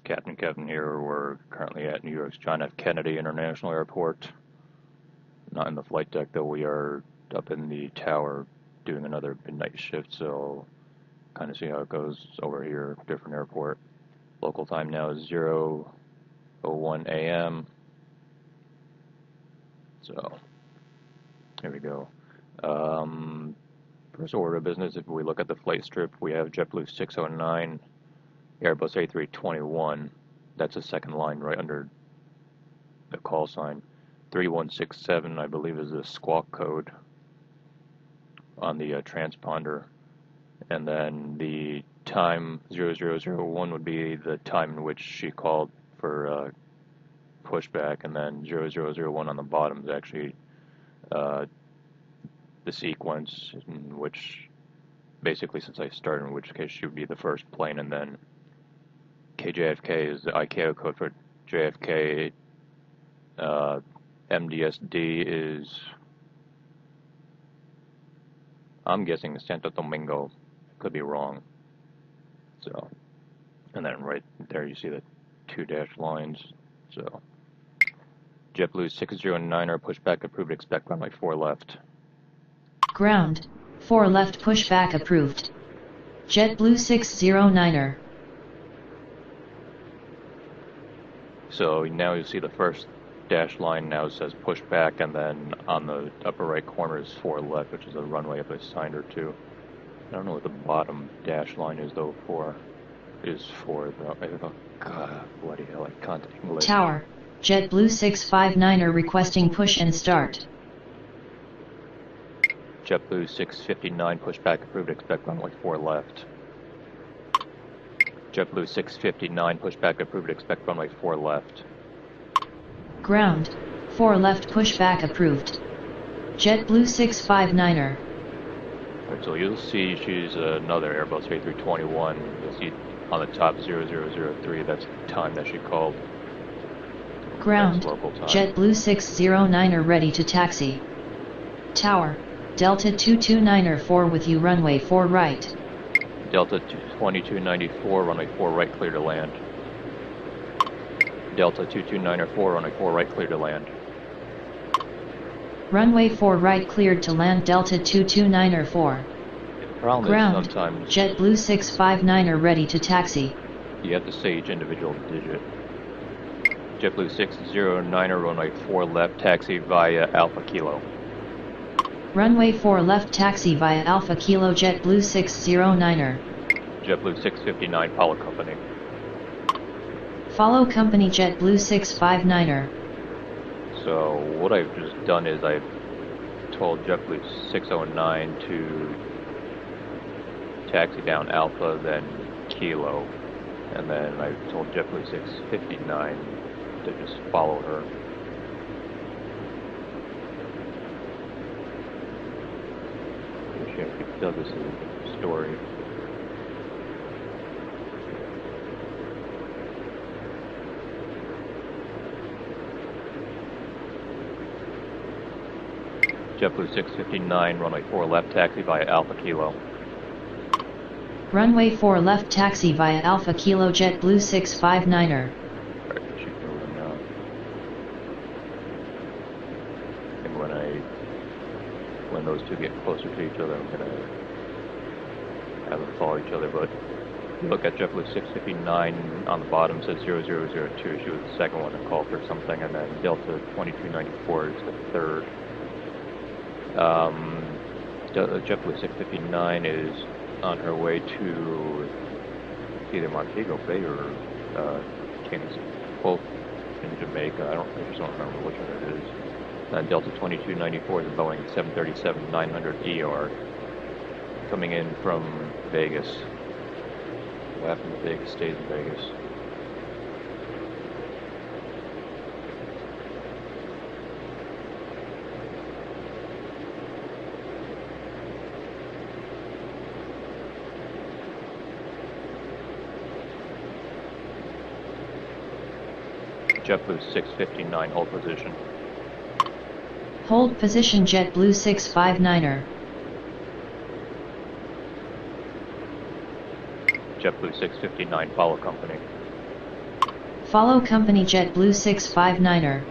Captain Kevin here. We're currently at New York's John F. Kennedy International Airport. Not in the flight deck, though. We are up in the tower doing another midnight shift, so kind of see how it goes over here. Different airport. Local time now is 0:01 a.m. So here we go. First order of business, if we look at the flight strip, we have JetBlue 609, Airbus A321. That's the second line right under the call sign. 3167, I believe, is the squawk code on the transponder. And then the time 0001 would be the time in which she called for pushback, and then 0001 on the bottom is actually the sequence in which, basically, since I started, in which case she would be the first plane, and then KJFK is the ICAO code for JFK. MDSD is, I'm guessing, Santo Domingo. Could be wrong. So, and then right there you see the two dashed lines. So, JetBlue 609er, pushback approved, expect runway 4 left. Ground, 4 left, pushback approved. JetBlue 609er. So now you see the first dash line now says pushback, and then on the upper right corner is 4 left, which is a runway up assigned or 2. I don't know what the bottom dash line is though. 4 is 4 though. Oh, God, bloody hell, I can't English. Tower, JetBlue 659er requesting push and start. JetBlue 659, pushback approved, expect runway 4 left. JetBlue 659, pushback approved, expect runway 4 left. Ground, 4 left, pushback approved. JetBlue 659er. Alright, so you'll see she's another Airbus A321. You'll see on the top 0003, that's the time that she called. Ground, JetBlue 609er ready to taxi. Tower, Delta 229er 4 with you, runway 4 right. Delta 2294, runway 4 right, clear to land. Delta 229er 4, runway 4 right, clear to land. Runway 4 right, cleared to land, Delta 229er 4. Ground, sometimes JetBlue 659er ready to taxi. You have to say each individual digit. JetBlue 609er, runway 4 left, taxi via Alpha Kilo. Runway 4 left, taxi via Alpha Kilo, JetBlue 609er. JetBlue 659, follow company. Follow company, JetBlue 659er. So what I've just done is I've told JetBlue 609 to taxi down Alpha, then Kilo, and then I've told JetBlue 659 to just follow her. I could tell this is a story. JetBlue 659, runway 4 left, taxi via Alpha Kilo. Runway 4 left, taxi via Alpha Kilo, JetBlue 659er. Alright, she's moving now. And when those two get closer to each other, I'm gonna have them follow each other. But if you look at JetBlue 659 on the bottom, says 0002. She was the second one to call for something, and then Delta 2294 is the third. JetBlue 659 is on her way to either Montego Bay or Kings, both in Jamaica. I just don't remember which one it is. Delta 2294 is a Boeing 737-900ER coming in from Vegas. What happened to Vegas stays in Vegas. JetBlue 659, hold position. Hold position, JetBlue 659er. JetBlue 659, follow company. Follow company JetBlue 659er.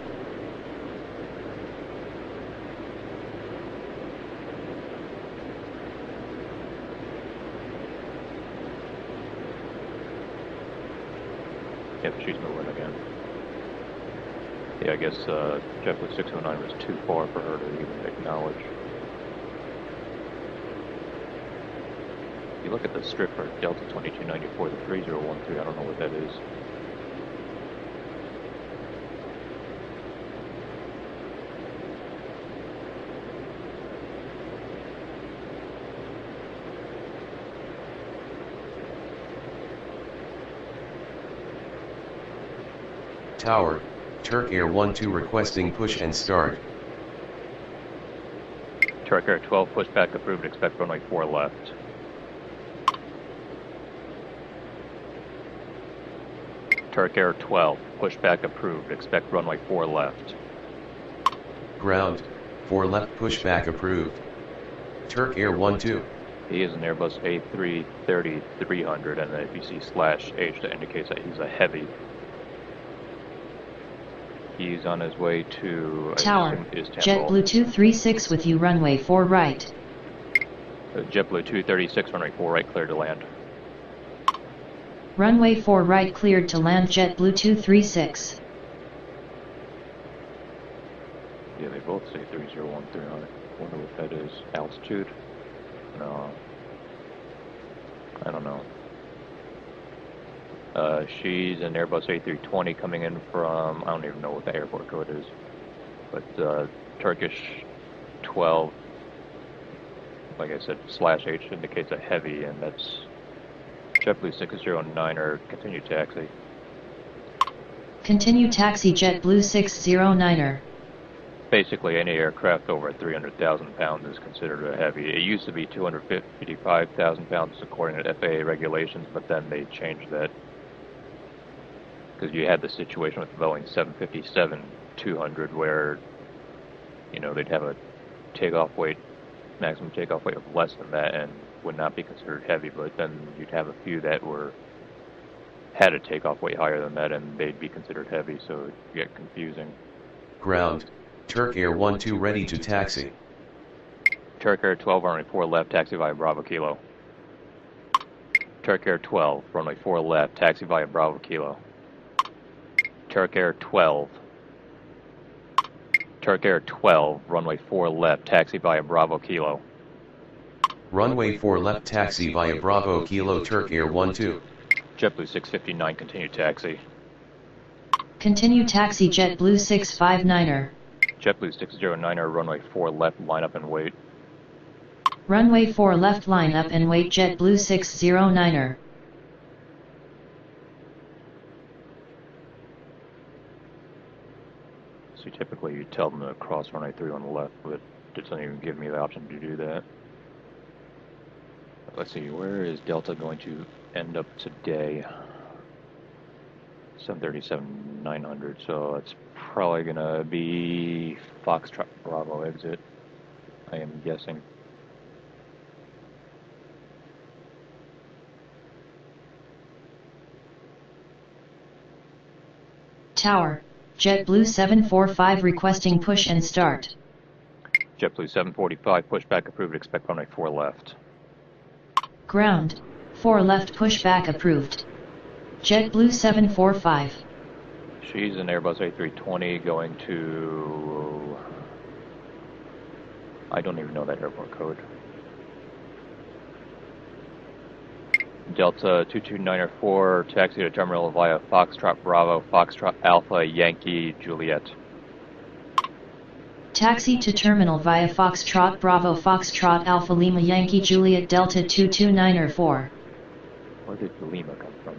Yep, she's moving again. Yeah, I guess JetBlue 609 was too far for her to even acknowledge. If you look at the strip for Delta 2294, the 3013, I don't know what that is. Tower, Turk Air 12 requesting push and start. Turk Air 12, pushback approved, expect runway 4 left. Turk Air 12, pushback approved, expect runway 4 left. Ground, 4 left pushback approved. Turk Air 12. He is an Airbus A330-300, and then if you see /H, that indicates that he's a heavy. He's on his way to Tower, JetBlue 236 with you, runway 4 right. JetBlue 236, runway 4 right, cleared to land. Runway 4 right cleared to land, JetBlue 236. Yeah, they both say 3013 on it. Wonder what that is. Altitude? No. I don't know. She's an Airbus A320 coming in from, I don't even know what the airport code is, but Turkish 12, like I said, /H indicates a heavy, and that's JetBlue 609er, continue taxi. Continue taxi, JetBlue 609er. Basically, any aircraft over 300,000 pounds is considered a heavy. It used to be 255,000 pounds according to FAA regulations, but then they changed that. Because you had the situation with the Boeing 757-200 where, you know, they'd have a takeoff weight, maximum takeoff weight of less than that and would not be considered heavy, but then you'd have a few that had a takeoff weight higher than that and they'd be considered heavy, so it'd get confusing. Ground, Turk Air 12 ready to taxi. Turk Air 12, runway 4 left, taxi via Bravo Kilo. Turk Air 12, runway 4 left, taxi via Bravo Kilo. Turk Air 12. Turk Air 12, runway 4 left, taxi via Bravo Kilo. Runway 4 left, taxi via Bravo Kilo, Turk Air 12. JetBlue 659, continue taxi. Continue taxi, JetBlue 659er. JetBlue 609er, runway 4 left, line up and wait. Runway 4 left, line up and wait, JetBlue 609er. So typically you tell them to cross runway 3 on the left, but it doesn't even give me the option to do that. Let's see, where is Delta going to end up today? 737-900, so it's probably gonna be Foxtrot Bravo exit, I am guessing. Tower, JetBlue 745 requesting push and start. JetBlue 745, pushback approved, expect runway 4 left. Ground, 4 left pushback approved. JetBlue 745. She's an Airbus A320 going to, I don't even know that airport code. Delta 22904, taxi to terminal via Foxtrot Bravo, Foxtrot Alpha, Yankee, Juliet. Taxi to terminal via Foxtrot Bravo, Foxtrot Alpha, Lima, Yankee, Juliet, Delta 22904. Where did Lima come from?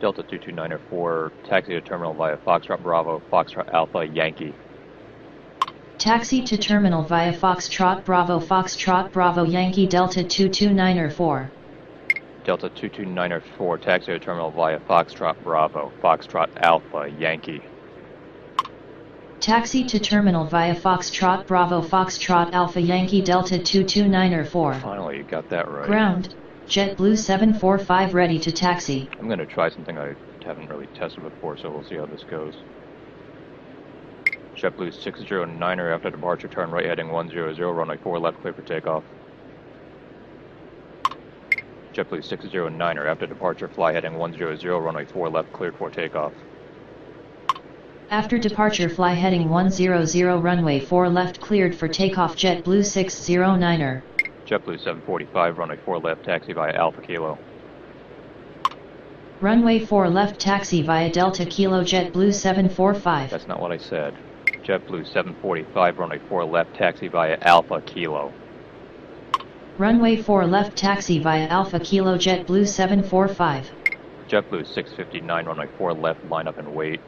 Delta 22904, taxi to terminal via Foxtrot Bravo, Foxtrot Alpha, Yankee. Taxi to terminal via Foxtrot Bravo, Yankee, Delta 22904. Delta 22904, taxi to terminal via Foxtrot Bravo, Foxtrot Alpha, Yankee. Taxi to terminal via Foxtrot Bravo Foxtrot Alpha Yankee Delta 229er4. Finally, you got that right. Ground, JetBlue 745 ready to taxi. I'm going to try something I haven't really tested before, so we'll see how this goes. JetBlue 609er after departure, turn right heading 100, runway 4 left, clear for takeoff. JetBlue 609er after departure, fly heading 100, runway 4 left, cleared for takeoff. After departure, fly heading 100, runway 4 left, cleared for takeoff. JetBlue 609er. JetBlue 745, runway 4 left, taxi via Alpha Kilo. Runway 4 left, taxi via Delta Kilo. JetBlue 745. That's not what I said. JetBlue 745, runway 4 left, taxi via Alpha Kilo. Runway 4 left, taxi via Alpha Kilo. JetBlue 745. JetBlue 659, runway 4 left, line up and wait.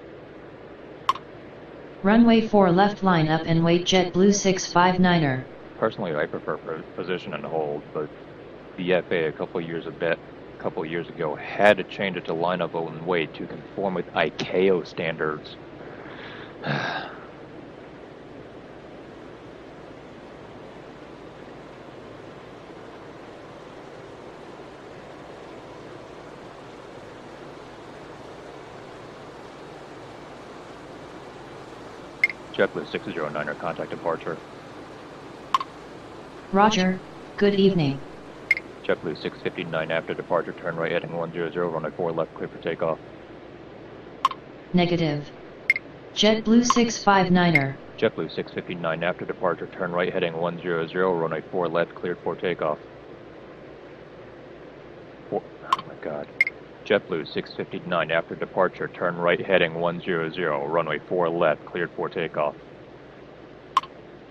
Runway 4 left, line up and wait. JetBlue 659er. Personally, I prefer position and hold, but the FAA a couple years ago had to change it to line up and wait to conform with ICAO standards. JetBlue 609er, contact departure. Roger, good evening. JetBlue 659 after departure, turn right heading 100, runway 4 left, clear for takeoff. Negative. JetBlue 659er. JetBlue 659 after departure, turn right heading 100, runway 4 left, cleared for takeoff. Oh my god. JetBlue 659 after departure, turn right heading 100, runway 4 left, cleared for takeoff.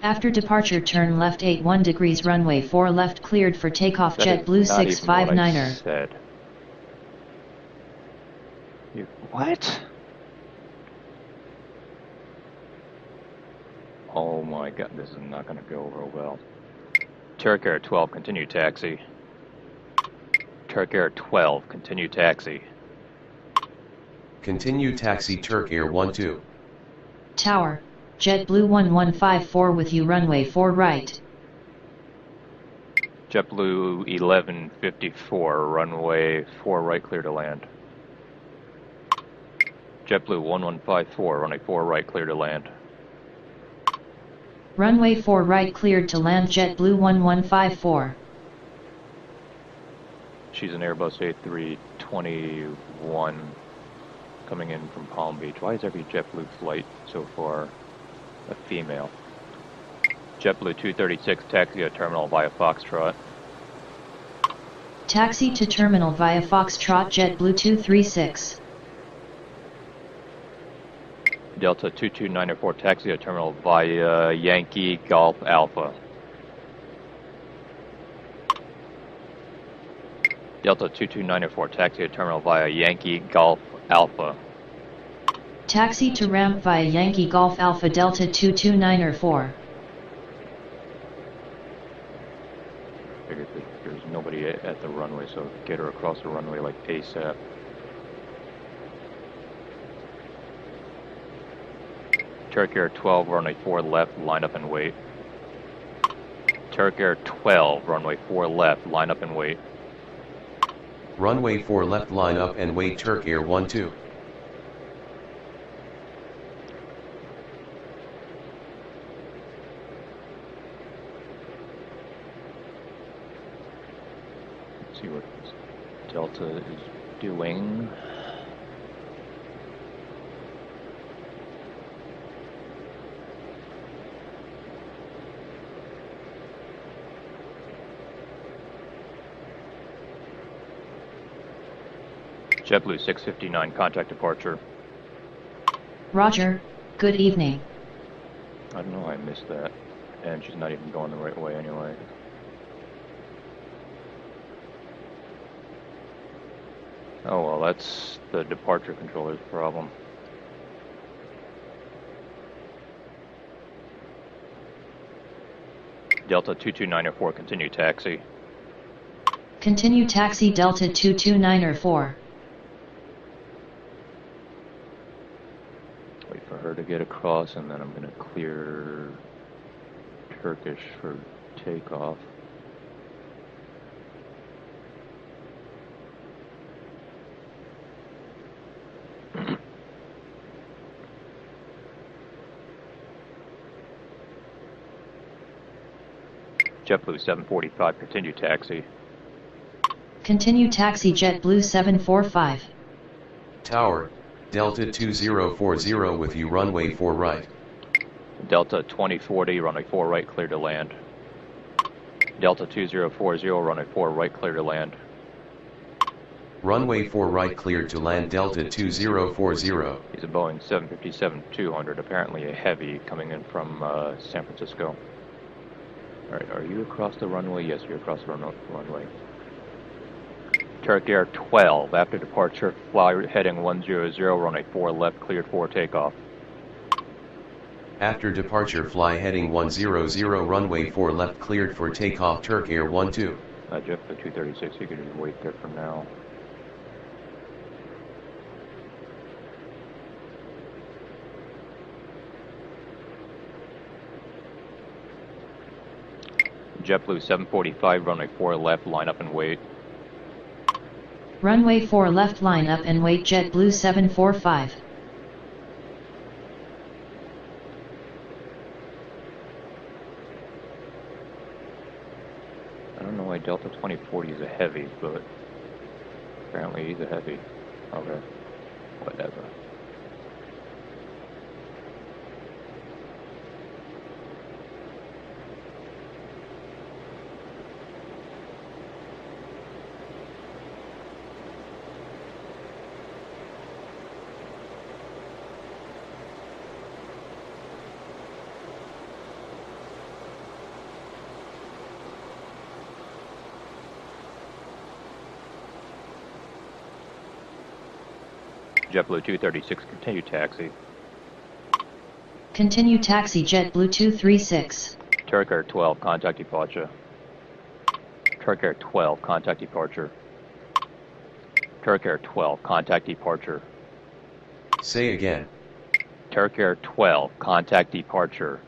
After departure, turn left 81 degrees, runway 4 left, cleared for takeoff. JetBlue 659er. Said. You what? Oh my god, this is not going to go over well. Turk Air 12, continue taxi. Turk Air 12, continue taxi. Continue taxi Turk Air 12. Tower, JetBlue 1154 with you, runway 4 right. JetBlue 1154, runway 4 right, clear to land. JetBlue 1154, runway 4 right, clear to land. Runway 4 right, cleared to land. JetBlue 1154. She's an Airbus A321 coming in from Palm Beach. Why is every JetBlue flight so far a female? JetBlue 236, taxi to terminal via Foxtrot. Taxi to terminal via Foxtrot. JetBlue 236. Delta 22904, taxi to terminal via Yankee Golf Alpha. Delta 22904, taxi to terminal via Yankee Golf Alpha. Taxi to ramp via Yankee Golf Alpha. Delta 22904. Figured that there's nobody at the runway, so get her across the runway like ASAP. Turk Air 12, runway 4 left, line up and wait. Turk Air 12, runway 4 left, line up and wait. Runway 4 left, line up and wait. Turk Air 12. Let's see what Delta is doing. JetBlue 659, contact departure. Roger, good evening. I don't know, I missed that. And she's not even going the right way anyway. Oh well, that's the departure controller's problem. Delta 22904, continue taxi. Continue taxi Delta 22904. Wait for her to get across, and then I'm going to clear Turkish for takeoff. JetBlue 745, continue taxi. Continue taxi JetBlue 745. Tower, Delta 2040 with you runway 4 right. Delta 2040, runway 4 right, clear to land. Delta 2040, runway 4 right, clear to land. Runway 4 right cleared to land Delta 2040. He's a Boeing 757-200, apparently a heavy, coming in from San Francisco. Alright, are you across the runway? Yes, you're across the runway. Turk Air 12, after departure, fly heading 100, runway 4 left, cleared for takeoff. After departure fly heading 100 runway 4 left cleared for takeoff Turk Air 12. JetBlue 236, you can just wait there for now. JetBlue 745, runway 4 left, line up and wait. Runway 4 left, line up and wait JetBlue 745. I don't know why Delta 2040 is a heavy, but apparently he's a heavy. Okay, whatever. JetBlue 236, continue taxi. Continue taxi JetBlue 236. Turk Air 12, contact departure. Turk Air 12, contact departure. Turk Air 12, contact departure. Say again. Turk Air 12, contact departure.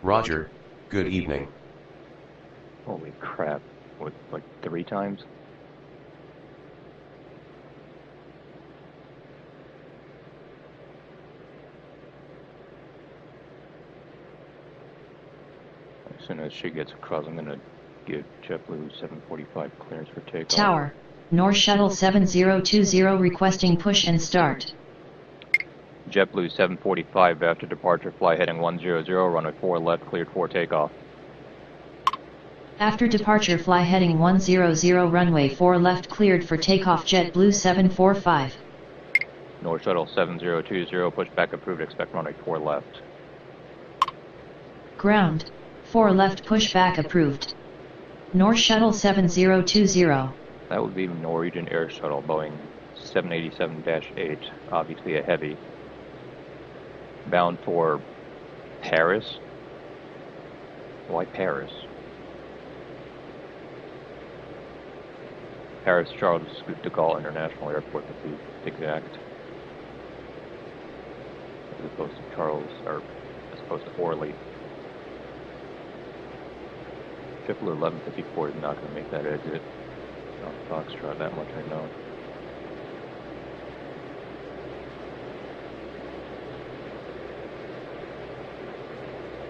Roger, good evening. Holy crap, what, like 3 times? As soon as she gets across, I'm going to give JetBlue 745 clearance for takeoff. Tower, North Shuttle 7020 requesting push and start. JetBlue 745, after departure, fly heading 100, runway 4 left, cleared for takeoff. After departure fly heading 100 runway 4 left cleared for takeoff JetBlue 745. North Shuttle 7020, pushback approved, expect runway 4 left. Ground, 4 left pushback approved. North Shuttle 7020. That would be Norwegian Air Shuttle, Boeing 787-8, obviously a heavy. Bound for Paris? Why Paris? Paris Charles de Gaulle International Airport, to be exact. As opposed to Charles, or as opposed to Orly. JetBlue 1154 is not going to make that exit on Foxtrot, that much I know.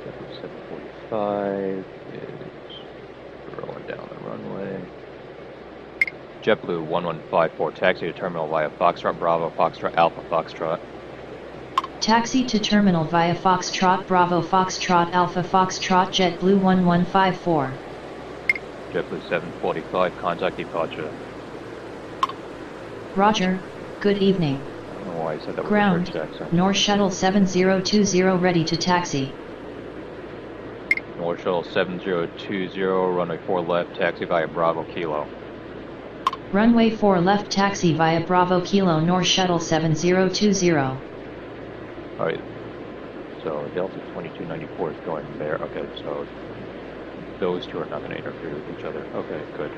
JetBlue 745 is rolling down the runway. JetBlue 1154, taxi to terminal via Foxtrot Bravo, Foxtrot Alpha, Foxtrot. Taxi to terminal via Foxtrot Bravo, Foxtrot Alpha, Foxtrot JetBlue 1154. JetBlue 745, contact departure. Roger, good evening. I don't know why I said that Ground, with a British accent. North Shuttle 7020 ready to taxi. North Shuttle 7020, runway 4 left, taxi via Bravo Kilo. Runway 4 left taxi via Bravo Kilo North Shuttle 7020. Alright, so Delta 2294 is going there. Okay, so those two are not going to interfere with each other. Okay, good.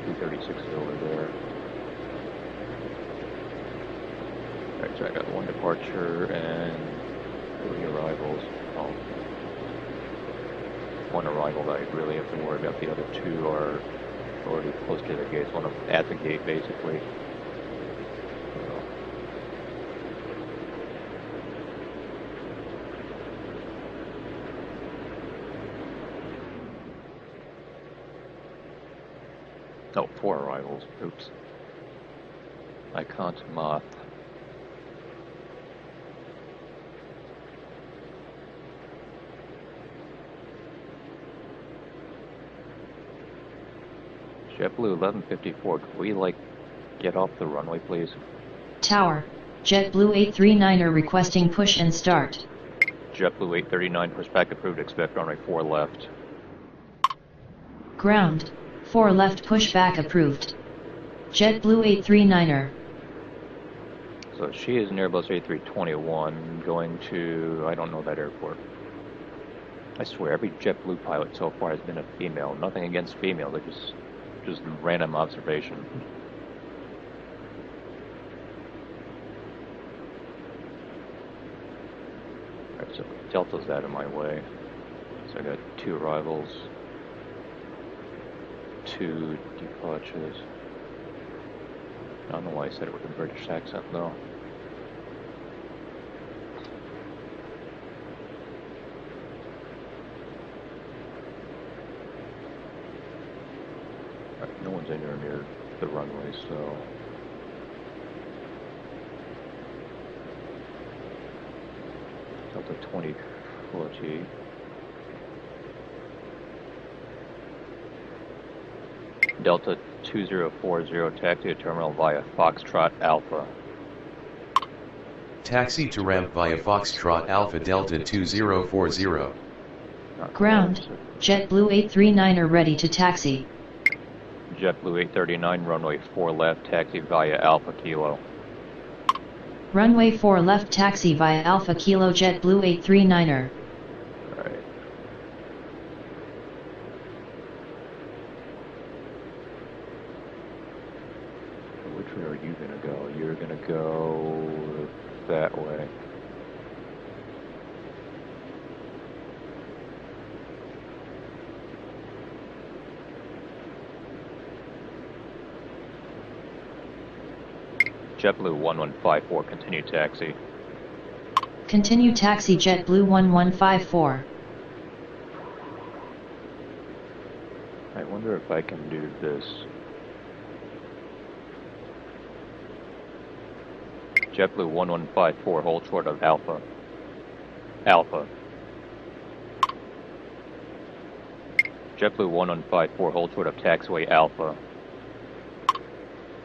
236 is over there. Alright, so I got 1 departure and 3 arrivals. Oh. 1 arrival that I really have to worry about. The other 2 are already close to the gates. 1 at the gate, basically. Oh, 4 arrivals. Oops. Icon to Moth. JetBlue 1154, could we, like, get off the runway, please? Tower, JetBlue 839er requesting push and start. JetBlue 839, pushback approved, expect runway 4 left. Ground, 4 left pushback approved. JetBlue 839er. So she is in Airbus A321, going to, I don't know that airport. I swear, every JetBlue pilot so far has been a female. Nothing against female, they're just random observation. Alright, so Delta's out of my way. So I got 2 arrivals, 2 departures. I don't know why I said it with a British accent though. No one's anywhere near the runway, so... Delta 2040. Delta 2040, taxi to terminal via Foxtrot Alpha. Taxi to ramp via Foxtrot Alpha Delta 2040. Ground, JetBlue 839er ready to taxi. JetBlue 839, runway 4 left, taxi via Alpha Kilo. Runway 4 left taxi via Alpha Kilo JetBlue 839er. Alright. Which way are you gonna go? You're gonna go that way. JetBlue 1154, continue taxi. Continue taxi JetBlue 1154. I wonder if I can do this. JetBlue 1154, hold short of Alpha. Alpha. JetBlue 1154, hold short of taxiway Alpha.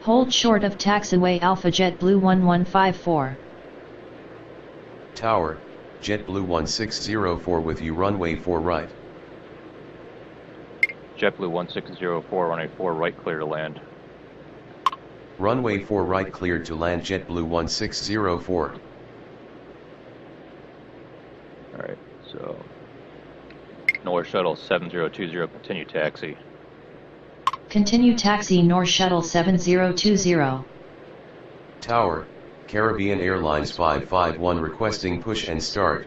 Hold short of taxiway Alpha JetBlue 1154. Tower, JetBlue 1604 with you runway 4 right. JetBlue 1604, runway 4 right, clear to land. Runway 4 right cleared to land JetBlue 1604. Alright, so... North Shuttle 7020, continue taxi. Continue taxi North Shuttle 7020. Tower, Caribbean Airlines 551 requesting push and start.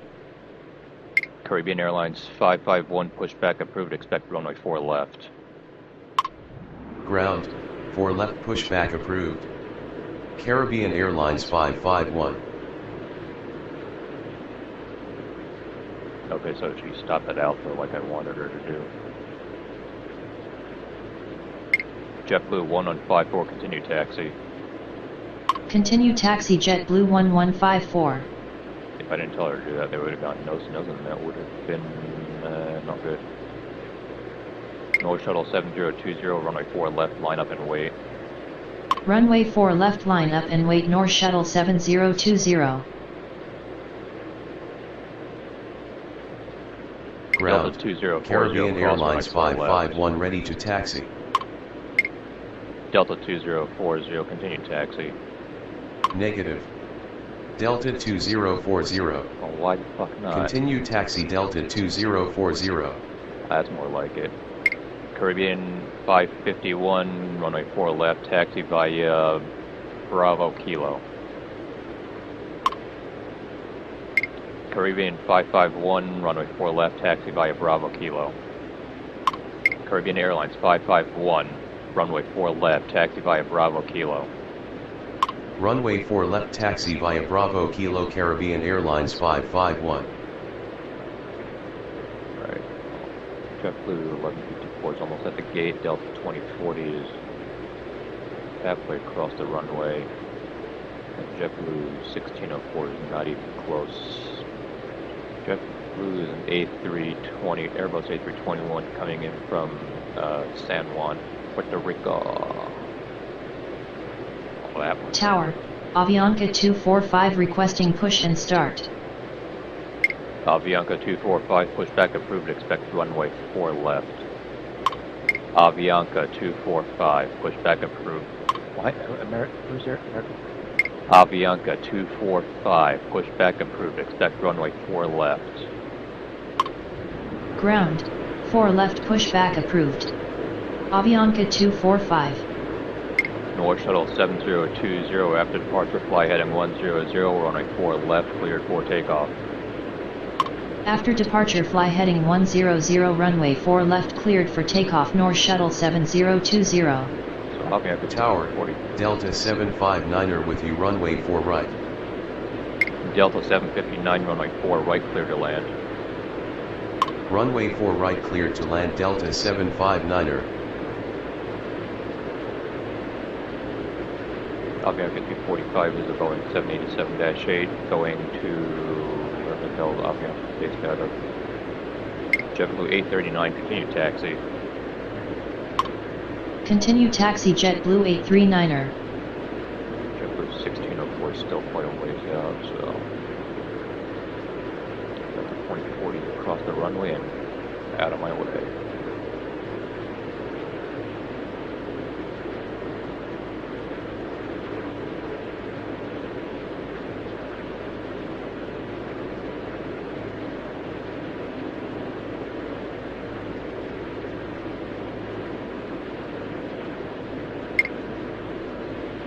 Caribbean Airlines 551, pushback approved, expect runway 4 left. Ground, 4 left pushback approved. Caribbean Airlines 551. Okay, so she stopped at Alpha like I wanted her to do. JetBlue 1154, continue taxi. Continue taxi JetBlue 1154. If I didn't tell her to do that, they would have gone nose to nose, and that would have been not good. North Shuttle 7020, runway 4 left, line up and wait. Runway 4 left, line up and wait North Shuttle 7020. Ground, 2040, Caribbean Airlines 551 ready to taxi. Delta 2040, continue taxi. Negative. Delta 2040. Oh, why the fuck not? Continue taxi Delta 2040. That's more like it. Caribbean 551, runway 4 left, taxi via Bravo Kilo. Caribbean 551, runway 4 left, taxi via Bravo Kilo. Caribbean Airlines 551, runway 4 left, taxi via Bravo Kilo. Runway 4 left, taxi via Bravo Kilo, Caribbean Airlines 551. Right. JetBlue 1154 is almost at the gate. Delta 2040 is halfway across the runway. And JetBlue 1604 is not even close. JetBlue is an A320, Airbus A321 coming in from San Juan, Puerto Rico. Tower, Avianca 245 requesting push and start. Avianca 245, pushback approved, expect runway 4 left. Avianca 245, pushback approved. Why? Who's there? American? Avianca 245, pushback approved, expect runway 4 left. Ground, 4 left pushback approved. Avianca 245. North Shuttle 7020, after departure fly heading 100, runway 4 left, cleared for takeoff. After departure fly heading 100, runway 4 left, cleared for takeoff. North Shuttle 7020. So Avianca Tower, 40. Delta 759er with you, runway 4 right. Delta 759, runway 4 right, clear to land. Runway 4 right, cleared to land, Delta 759er. Avianca 245 is a Boeing 787-8 going to where the hell Avianca is based out of. JetBlue 839, continue taxi. Continue taxi JetBlue 839er. JetBlue 1604 is still quite a ways out, so got the 2040 across the runway and out of my way.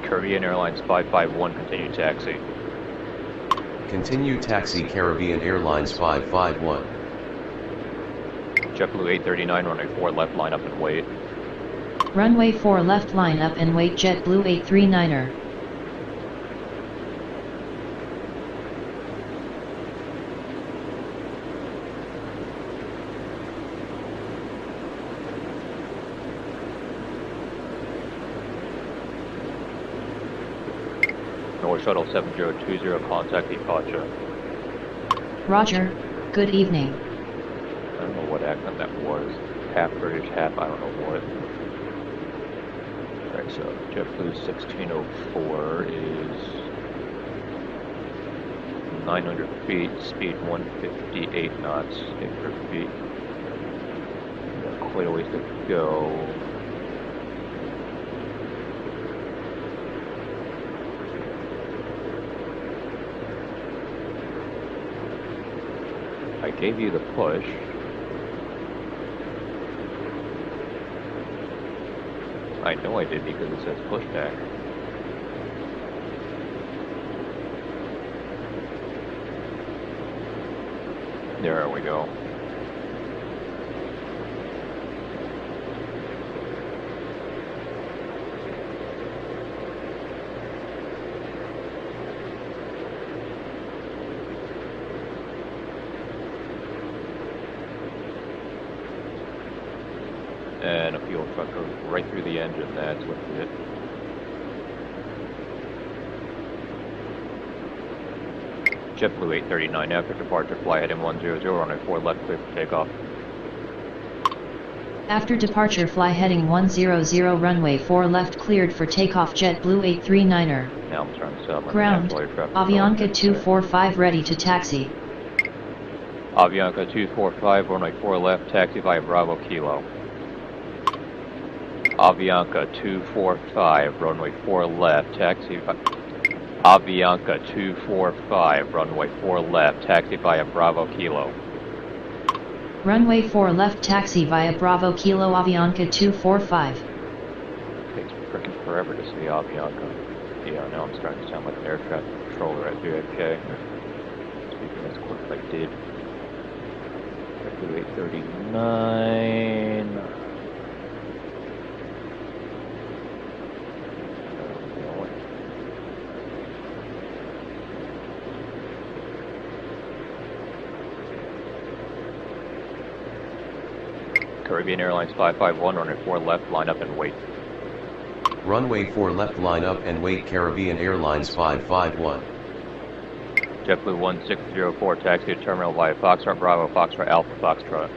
Caribbean Airlines 551, continue taxi. Continue taxi, Caribbean Airlines 551. JetBlue 839, runway 4 left, line up and wait. Runway 4 left, line up and wait, JetBlue 839er. North Shuttle 7020, contact departure. Roger, good evening. I don't know what accent that was. Half British, half I don't know what. Alright, so JetBlue 1604 is 900 feet, speed 158 knots, 800 feet. Got quite a ways to go. I gave you the push. I know I did because it says pushback. There we go. And a fuel truck goes right through the engine. That's what it did. JetBlue 839, after departure, fly heading 100, runway 4 left, clear for takeoff. After departure fly heading 100, runway 4 left, cleared for takeoff, JetBlue 839er. Now I'm trying to set up Ground, Avianca 245 ready to taxi. Avianca 245, runway 4 left, taxi via Bravo Kilo. Avianca 245, runway 4 left, taxi via... Avianca 245, runway 4 left, taxi via Bravo Kilo. Runway 4 left taxi via Bravo Kilo Avianca 245. Takes frickin' forever to see Avianca. Yeah, now I'm starting to sound like an air traffic controller at JFK. Speaking as quick as I did. JetBlue 839. Caribbean Airlines 551, runway 4 left, line up and wait. Runway 4 left, line up and wait. Caribbean Airlines 551. JetBlue 1604, taxi to terminal via Foxtrot Bravo, Foxtrot Alpha, Foxtrot.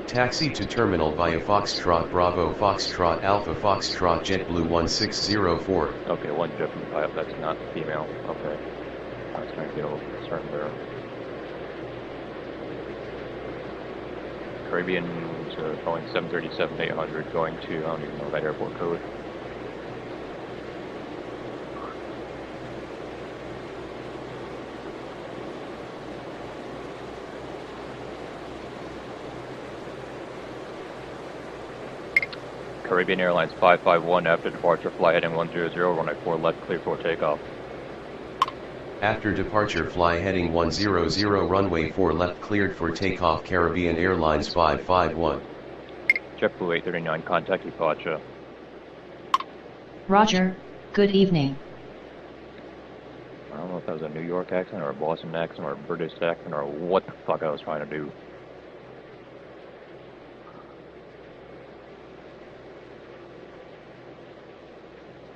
Taxi to terminal via Foxtrot Bravo, Foxtrot Alpha, Foxtrot JetBlue 1604. Okay, one JetBlue pilot, that's not female. Okay. I was trying to get a little concerned there. Caribbean Boeing 737-800 going to, I don't even know that airport code. Caribbean Airlines 551, after departure fly heading 100, runway 4 left, clear for takeoff. After departure fly heading 100, runway 4 left, cleared for takeoff. Caribbean Airlines 551. JetBlue 839, contact departure. Roger, good evening. I don't know if that was a New York accent or a Boston accent or a British accent or what the fuck I was trying to do.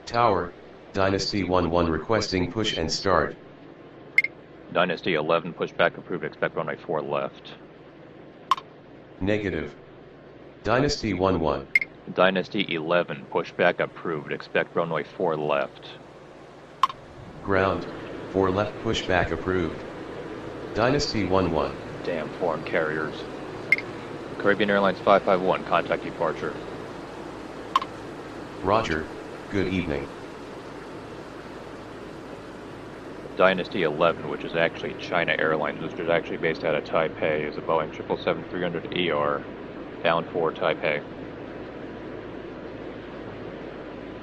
Tower, Dynasty 11 requesting push and start. Dynasty 11, pushback approved, expect runway 4 left. Negative. Dynasty 11. Dynasty 11, pushback approved, expect runway 4 left. Ground, 4 left, pushback approved. Dynasty 11. Damn foreign carriers. Caribbean Airlines 551, contact departure. Roger, good evening. Dynasty 11, which is actually China Airlines, which is actually based out of Taipei, is a Boeing 777-300ER, bound for Taipei.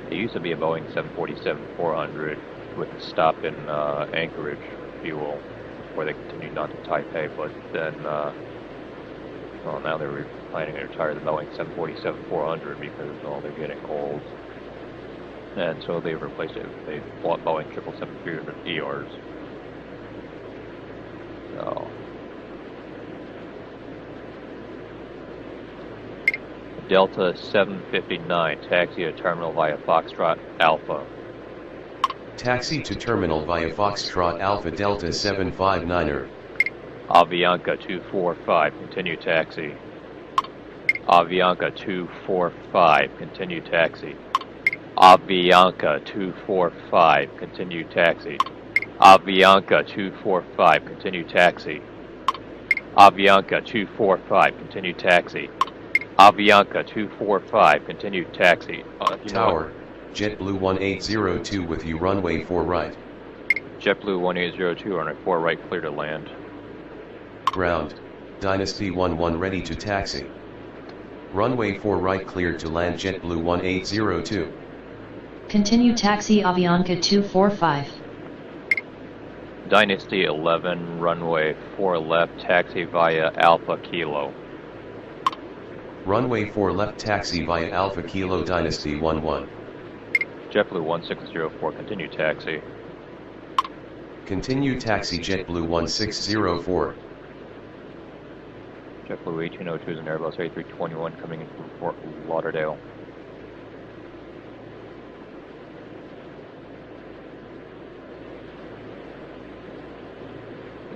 It used to be a Boeing 747-400 with a stop in Anchorage fuel, before they continued on to Taipei, but then, well, now they're planning to retire the Boeing 747-400 because, well, they're getting old. And so they replaced it. They bought Boeing 777-300ERs. So. Delta 759, taxi to terminal via Foxtrot Alpha. Taxi to terminal via Foxtrot Alpha Delta 759er. Avianca 245, continue taxi. Avianca 245, continue taxi. Avianca 245, continue taxi. Avianca 245, continue taxi. Avianca 245, continue taxi. Avianca 245, continue taxi. Tower, JetBlue 1802 with you, runway 4 right. JetBlue 1802, runway 4 right, clear to land. Ground, Dynasty 11 ready to taxi. Runway 4 right, cleared to land. JetBlue 1802. Continue taxi Avianca 245. Dynasty 11, runway 4 left, taxi via Alpha Kilo. Runway 4 left, taxi via Alpha Kilo. Dynasty 11. JetBlue 1604, continue taxi. Continue taxi JetBlue 1604. JetBlue 1802 is an Airbus A321 coming in from Fort Lauderdale.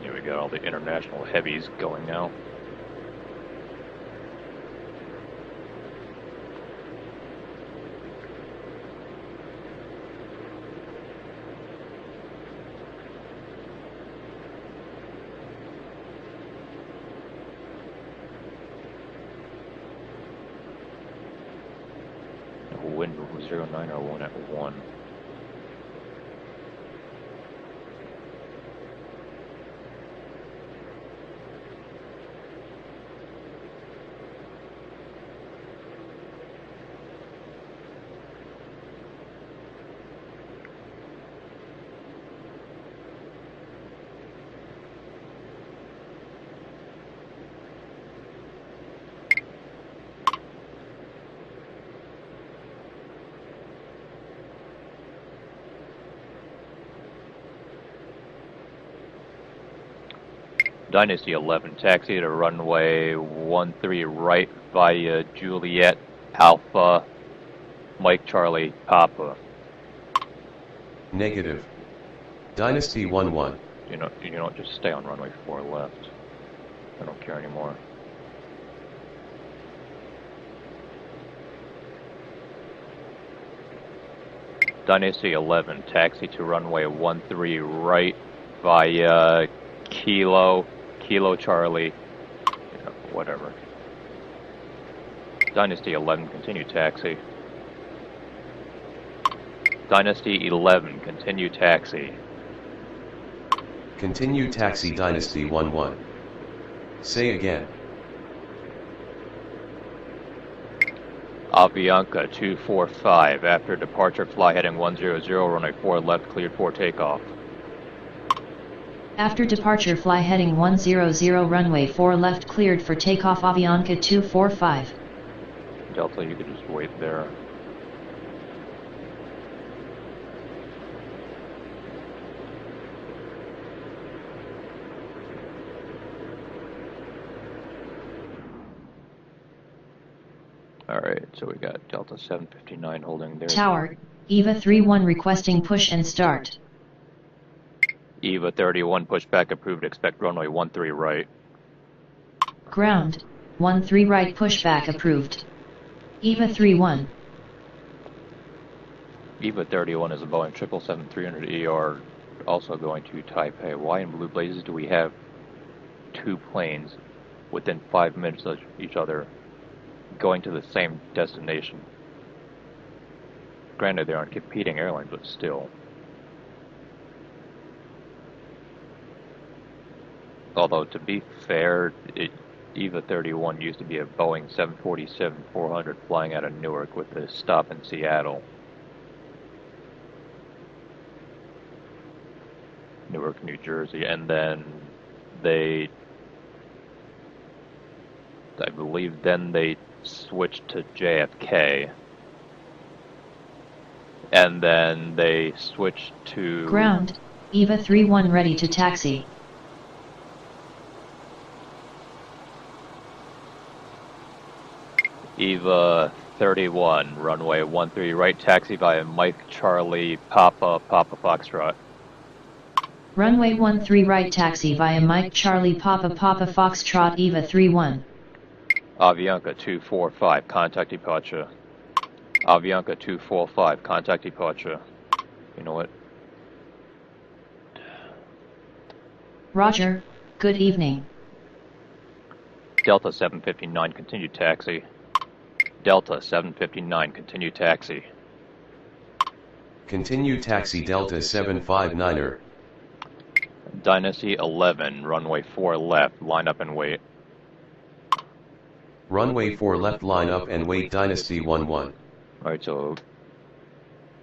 Here we got all the international heavies going now. Wind 09 or 1 at 1. Dynasty 11, taxi to runway 13 right via Juliet Alpha Mike Charlie Papa. Negative. Dynasty 11. You know, just stay on runway 4 left. I don't care anymore. Dynasty 11, taxi to runway 13 right via Kilo Charlie, whatever. Dynasty 11, continue taxi. Dynasty 11, continue taxi. Continue taxi Dynasty 11. Say again. Avianca 245, after departure fly heading 100, runway 4 left, cleared for takeoff. After departure fly heading 100, runway 4 left, cleared for takeoff. Avianca 245. Delta, you could just wait there. Alright, so we got Delta 759 holding there. Tower, EVA 31 requesting push and start. EVA 31 pushback approved, expect runway 13 right. Ground, 13 right pushback approved. EVA 31. EVA 31 is a Boeing 777-300ER, also going to Taipei. Why in blue blazes do we have two planes within 5 minutes of each other going to the same destination? Granted, they aren't competing airlines, but still. Although, to be fair, EVA 31 used to be a Boeing 747-400 flying out of Newark with a stop in Seattle. Newark, New Jersey, and then I believe then they switched to JFK, and then they switched to... Ground, EVA 31 ready to taxi. EVA 31, runway 13 right, taxi via Mike Charlie Papa Foxtrot. Runway 13 right, taxi via Mike Charlie Papa Foxtrot. EVA 31. Avianca 245, contact departure. Avianca 245, contact departure. You know what? Roger, good evening. Delta 759, continue taxi. Delta 759, continue taxi. Continue taxi Delta 759er. Dynasty 11, runway 4 left, line up and wait. Runway 4 left, line up and wait. Dynasty 11. Alright, so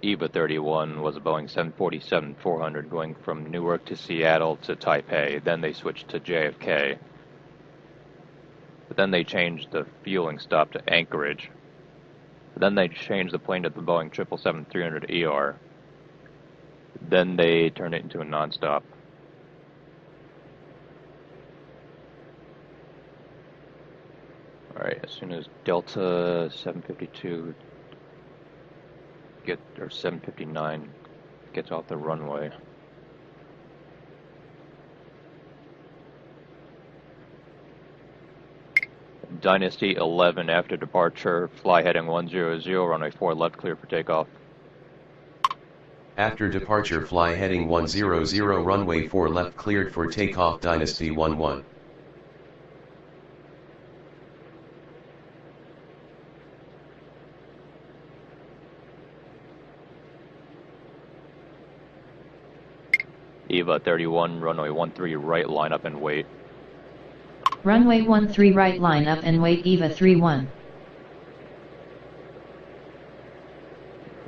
EVA 31 was a Boeing 747-400 going from Newark to Seattle to Taipei. Then they switched to JFK. But then they changed the fueling stop to Anchorage. But then they changed the plane to the Boeing 777-300ER. Then they turned it into a nonstop. Alright, as soon as Delta 752 or 759 gets off the runway. Dynasty 11, after departure, fly heading 100, runway 4 left, clear for takeoff. After departure, fly heading 100, runway 4 left, cleared for takeoff. Dynasty 11. EVA 31, runway 13 right, line up and wait. Runway 13 right, line up and wait. EVA 31.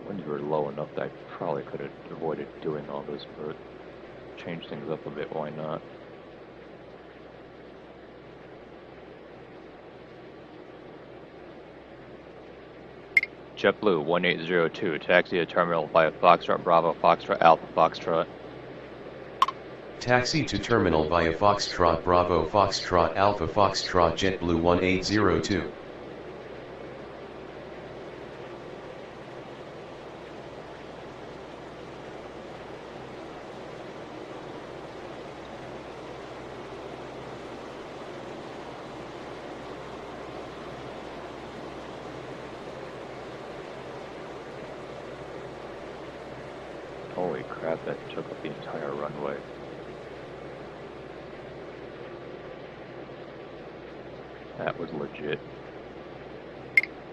Winds were low enough that I probably could have avoided doing all this, but change things up a bit, why not? JetBlue 1802, taxi to terminal via Foxtrot Bravo, Foxtrot Alpha, Foxtrot. Taxi to terminal via Foxtrot Bravo Foxtrot Alpha Foxtrot JetBlue 1802. Holy crap, that took up the entire runway. That was legit.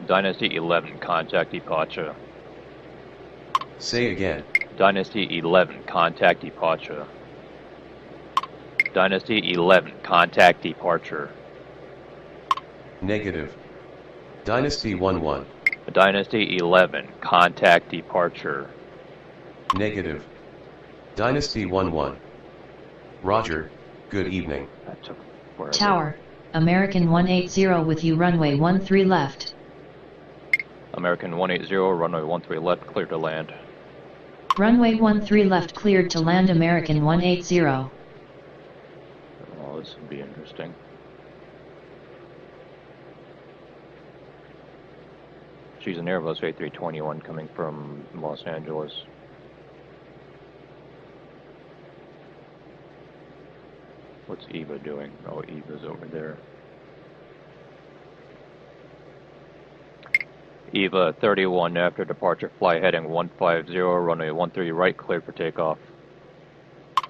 Dynasty 11, contact departure. Say again. Dynasty 11, contact departure. Dynasty 11, contact departure. Negative. Dynasty 11. Dynasty 11, contact departure. Negative. Dynasty 11. Roger, good evening. That took forever. Tower, American 180 with you runway 13 left. American 180, runway 13 left, clear to land. Runway 13 left cleared to land American 180. Oh, this would be interesting. She's an Airbus A321 coming from Los Angeles. What's Eva doing? Oh, Eva's over there. Eva 31 after departure, fly heading 150, runway 13 right, cleared for takeoff.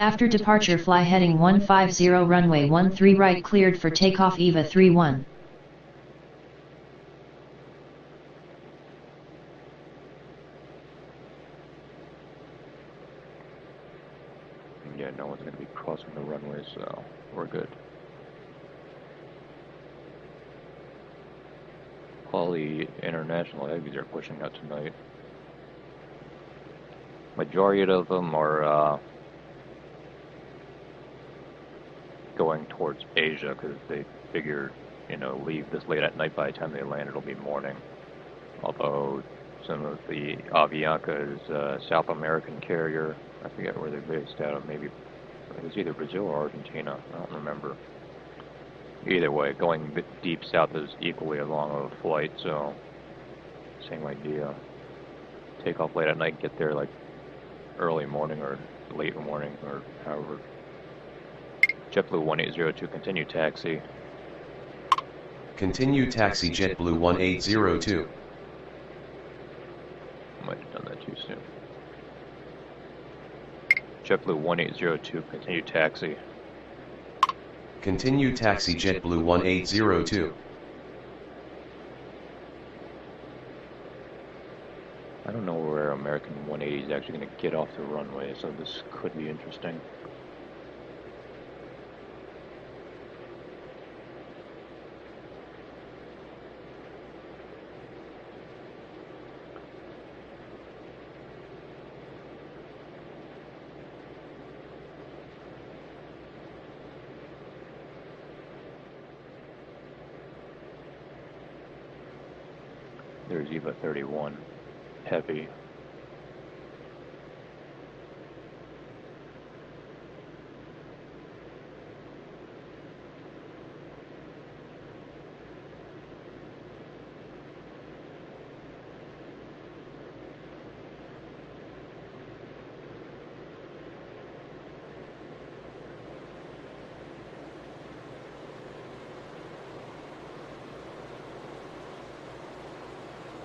After departure fly heading 150 runway 13 right cleared for takeoff Eva 31. Yeah, no one's going to be crossing the runway, so we're good. All the international heavies are pushing out tonight. Majority of them are going towards Asia because they figure, you know, leave this late at night. By the time they land, it'll be morning. Although some of the Avianca is a South American carrier. I forget where they're based out of. Maybe it was either Brazil or Argentina. I don't remember. Either way, going a bit deep south is equally as long of a flight, so same idea. Take off late at night, get there like early morning or late morning or however. JetBlue 1802, continue taxi. Continue taxi JetBlue 1802. Might have done that too soon. JetBlue 1802, continue taxi. Continue taxi JetBlue 1802. I don't know where American 180 is actually going to get off the runway, so this could be interesting. There's Eva 31, heavy.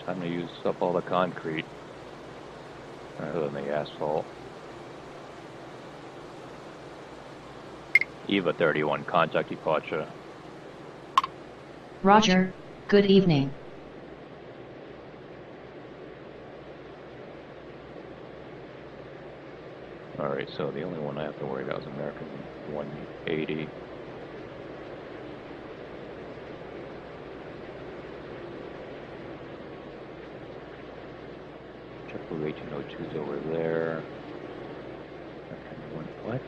Time to use up all the concrete rather than the asphalt. Eva 31, contact departure. Roger, good evening. Alright, so the only one I have to worry about is American 180. JetBlue 1802 is over there. What?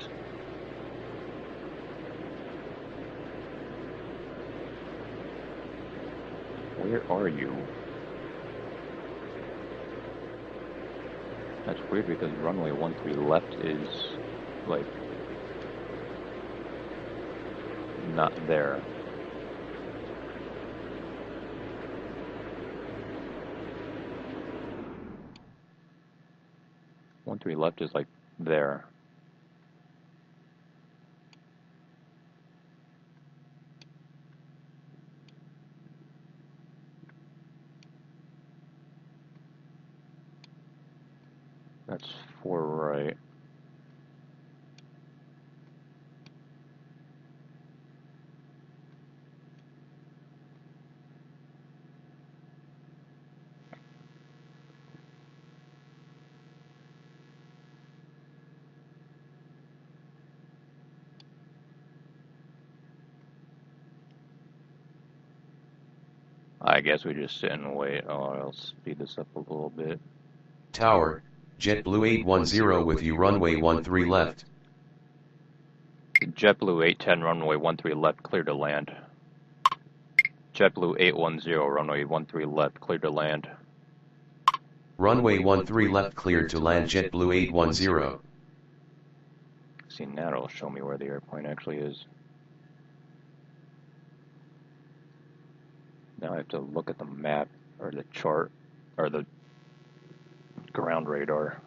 Where are you? That's weird because runway 13 left is like not there. One three left is like there. That's 4 right. I guess we just sit and wait. Oh, I'll speed this up a little bit. Tower, JetBlue 810 with you runway 13 left. JetBlue 810 runway 13 left, clear to land. JetBlue 810 runway 13 left, clear to land. Runway 13 left cleared to land JetBlue 810. See, now it'll show me where the airplane actually is. Now I have to look at the map, or the chart, or the ground radar.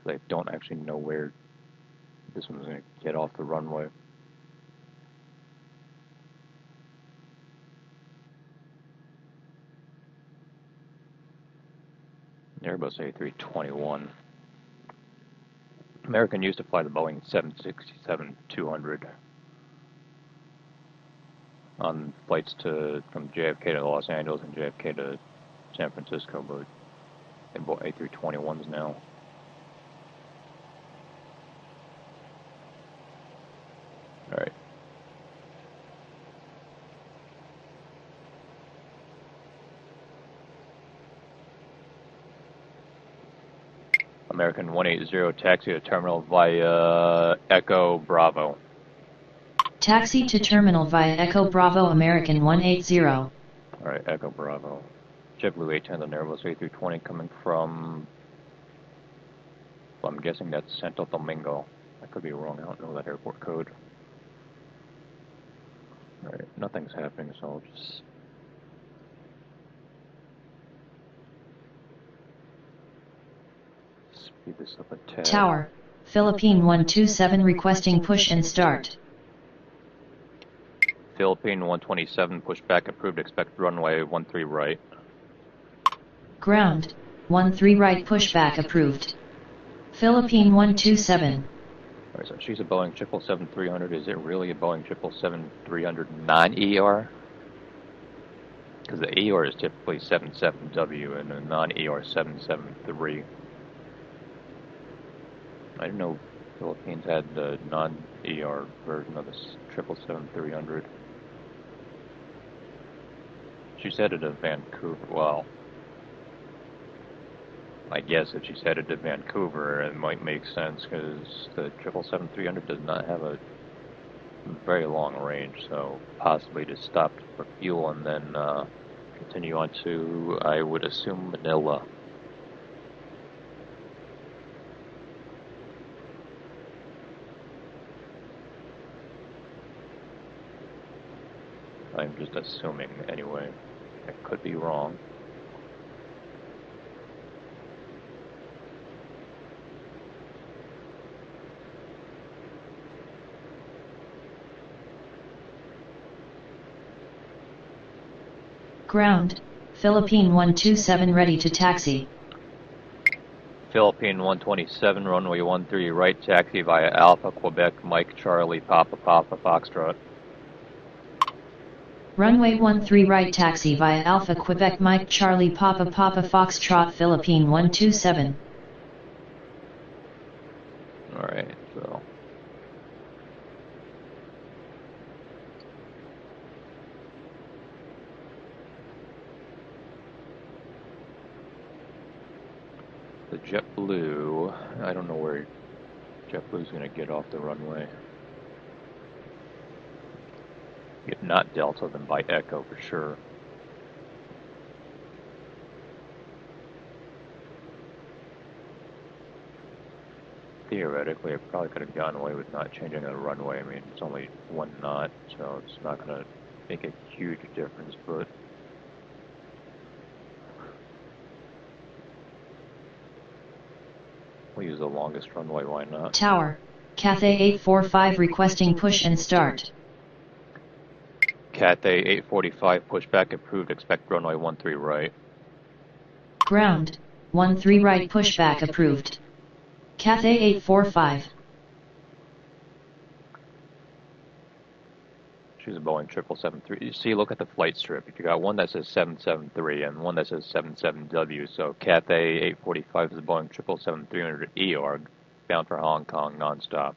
I don't actually know where this one's going to get off the runway. Airbus A321. American used to fly the Boeing 767-200 on flights from JFK to Los Angeles and JFK to San Francisco, but they bought A321s now. Alright. American 180, taxi to terminal via Echo Bravo. Taxi to terminal via Echo Bravo American 180. Alright, Echo Bravo. JetBlue 810 on Airbus A320 coming from, well, I'm guessing that's Santo Domingo. I could be wrong, I don't know that airport code. Alright, nothing's happening, so I'll just speed this up a tad. Tower, Philippine 127 requesting push and start. Philippine 127, pushback approved, expect runway 13 right. Ground, 13 right pushback approved. Philippine 127. Alright, so she's a Boeing 777-300. Is it really a Boeing 777-300 non-ER? Because the ER is typically 77W and the non-ER 773. I didn't know Philippines had the non-ER version of the 777-300. She's headed to Vancouver. Well, I guess if she's headed to Vancouver, it might make sense because the 777-300 does not have a very long range, so possibly to stop for fuel and then continue on to, I would assume, Manila. I'm just assuming anyway. I could be wrong. Ground, Philippine 127 ready to taxi. Philippine 127, runway 13 right, taxi via Alpha, Quebec, Mike, Charlie, Papa, Papa, Foxtrot. Runway 13 right taxi via Alpha Quebec Mike Charlie Papa Papa Foxtrot Philippine 127. Alright, so the JetBlue, I don't know where JetBlue's going to get off the runway. If not Delta, then by Echo for sure. theoretically, I probably could have gotten away with not changing the runway. I mean, it's only 1 knot, so it's not going to make a huge difference, but we'll use the longest runway, why not? Tower, Cathay 845 requesting push and start. Cathay 845, pushback approved, expect runway 13 right. Ground, 13 right pushback approved. Cathay 845. Choose a Boeing 773. You see, look at the flight strip. If you got one that says 773 and one that says 77W, so Cathay 845 is a Boeing 777-300ER bound for Hong Kong nonstop.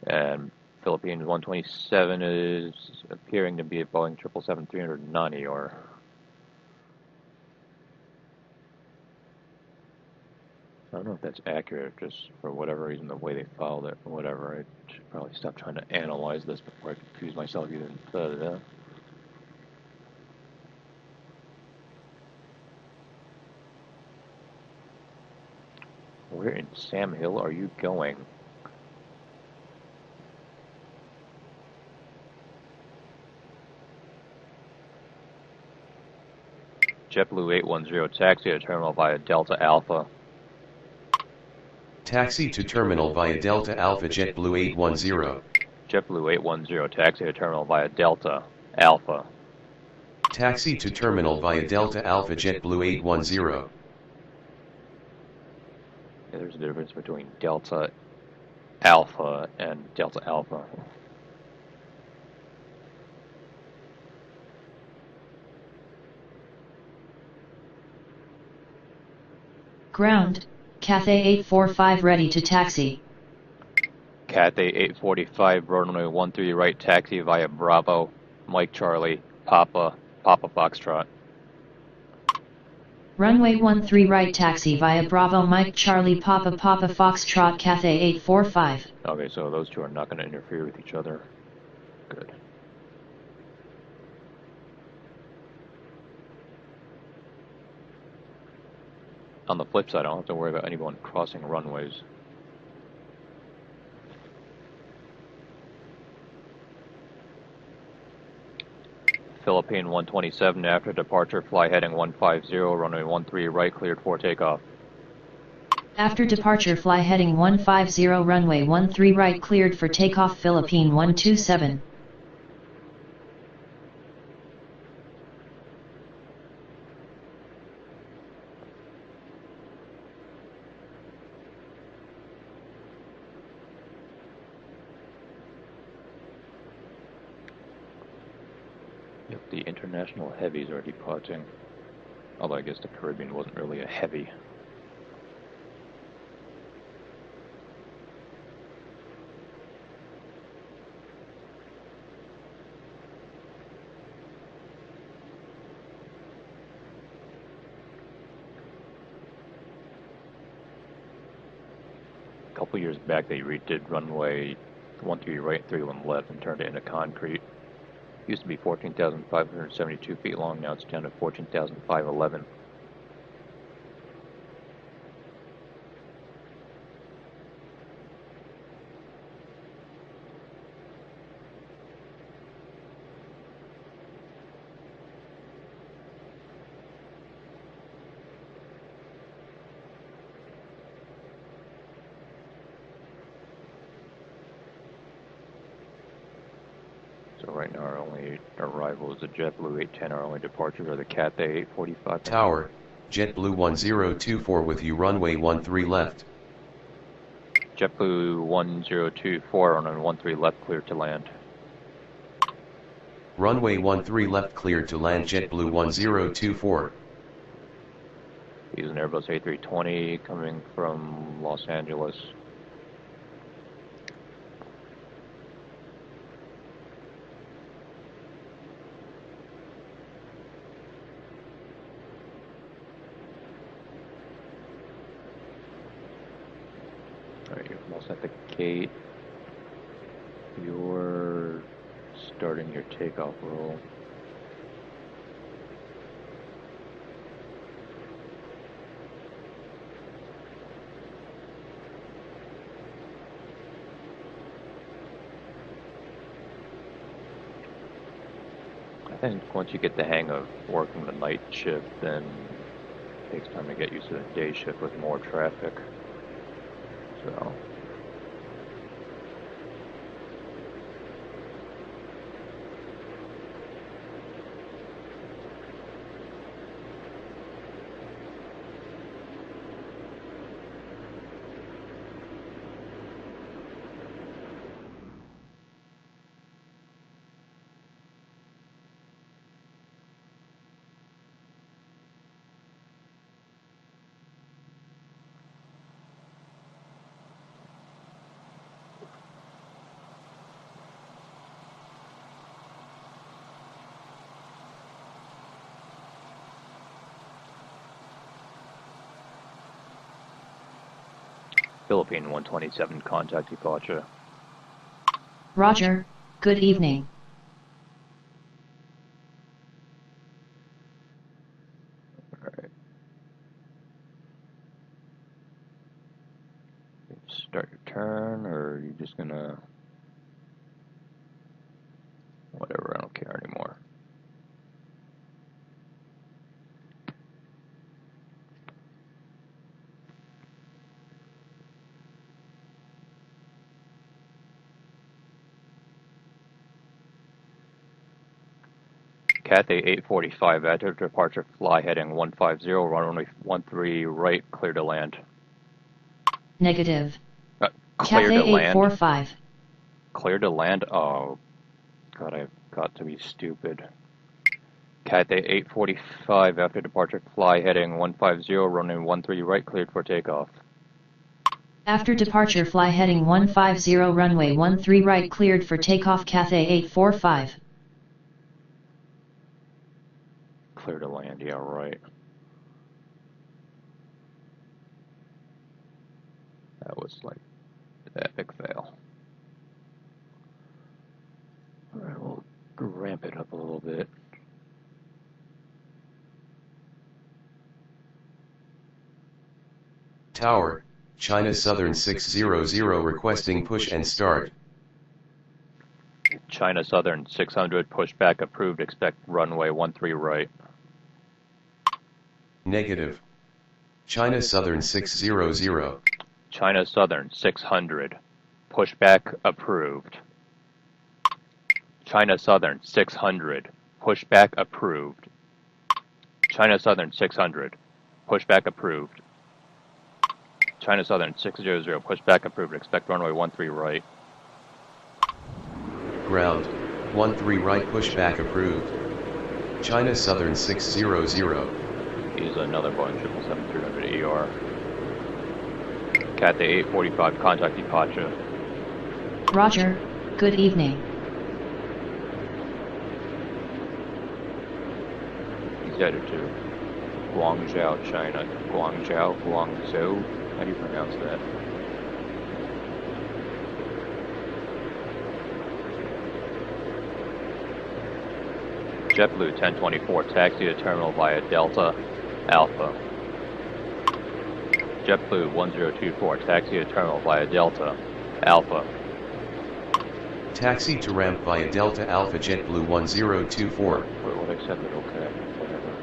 And Philippines 127 is appearing to be a Boeing 777-300 non-ER. I don't know if that's accurate, just for whatever reason, the way they filed it, or whatever. I should probably stop trying to analyze this before I confuse myself even further. Where in Sam Hill are you going? JetBlue 810, taxi to terminal via Delta Alpha. Taxi to terminal via Delta Alpha JetBlue 810. JetBlue 810, taxi to terminal via Delta Alpha. Taxi to terminal via Delta Alpha JetBlue 810. Yeah, there's a difference between Delta Alpha and Delta Alpha. Ground, Cathay 845 ready to taxi. Cathay 845, runway 13 right, taxi via Bravo, Mike Charlie, Papa Foxtrot. Runway 13 right taxi via Bravo Mike Charlie Papa Foxtrot Cathay 845. Okay, so those two are not going to interfere with each other. Good. On the flip side, I don't have to worry about anyone crossing runways. Philippine 127, after departure, fly heading 150, runway 13 right, cleared for takeoff. After departure, fly heading 150, runway 13 right, cleared for takeoff. Philippine 127. Yep, the international heavies are departing. Although I guess the Caribbean wasn't really a heavy. A couple years back they redid runway 13 right, 31 left and turned it into concrete. Used to be 14,572 feet long, now it's down to 14,511. So right now our only arrival is the JetBlue 810, our only departures are the Cathay 845. Tower, JetBlue 1024 with you runway 13 left. JetBlue 1024 on 13 left, clear to land. Runway 13 left cleared to land JetBlue 1024. Using Airbus A320 coming from Los Angeles. Alright, you're almost at the gate. You're starting your takeoff roll. think once you get the hang of working the night shift, then it takes time to get used to the day shift with more traffic. So. Philippine 127, contact departure. Roger, good evening. Alright. Start your turn, or are you just gonna... Whatever, I don't care anymore. Cathay 845, after departure, fly heading 150, runway 13 right, clear to land. Negative. Clear Cathay to land? 845. Clear to land? Oh, God, I've got to be stupid. Cathay 845, after departure, fly heading 150, runway 13 right, cleared for takeoff. After departure, fly heading 150, runway 13 right, cleared for takeoff. Cathay 845. Clear to land, yeah, right. That was like an epic fail. Alright, we'll ramp it up a little bit. Tower, China Southern 600 requesting push and start. China Southern 600, pushback approved, expect runway 13 right. Negative. China Southern 600. China Southern 600, pushback approved. China Southern 600, pushback approved. China Southern 600, pushback approved. China Southern 600, pushback approved, expect runway 13 right. Ground, 13 right, pushback approved. China Southern 600. Use another Boeing 777-300ER. Cathay 845, contact departure. Roger, good evening. He's headed to Guangzhou, China. Guangzhou? How do you pronounce that? JetBlue 1024, taxi to terminal via Delta Alpha. JetBlue 1024, taxi to terminal via Delta Alpha. Taxi to ramp via Delta Alpha, JetBlue 1024. Wait, what I said, but okay, whatever.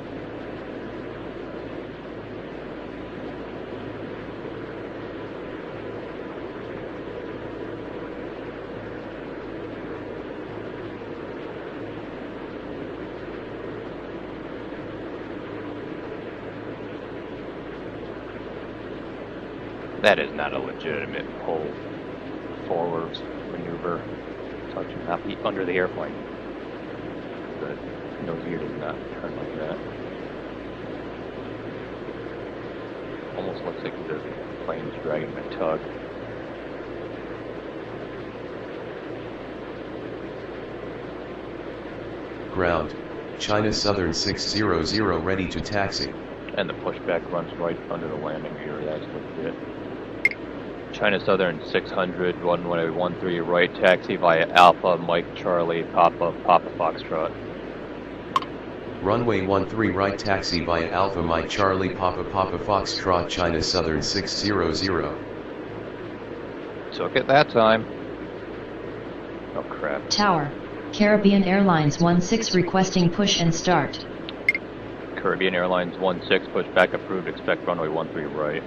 That is not a legitimate pull forward maneuver. So it should not be under the airplane. The nose gear does not turn like that. Almost looks like the plane's dragging a tug. Ground, China Southern 600 ready to taxi. And the pushback runs right under the landing gear, that's legit. China Southern 600, runway 13 right, taxi via Alpha, Mike Charlie, Papa Foxtrot. Runway 13 right, taxi via Alpha, Mike Charlie, Papa Foxtrot, China Southern 600. Took it that time. Oh crap. Tower, Caribbean Airlines 16 requesting push and start. Caribbean Airlines 16, pushback approved, expect runway 13 right.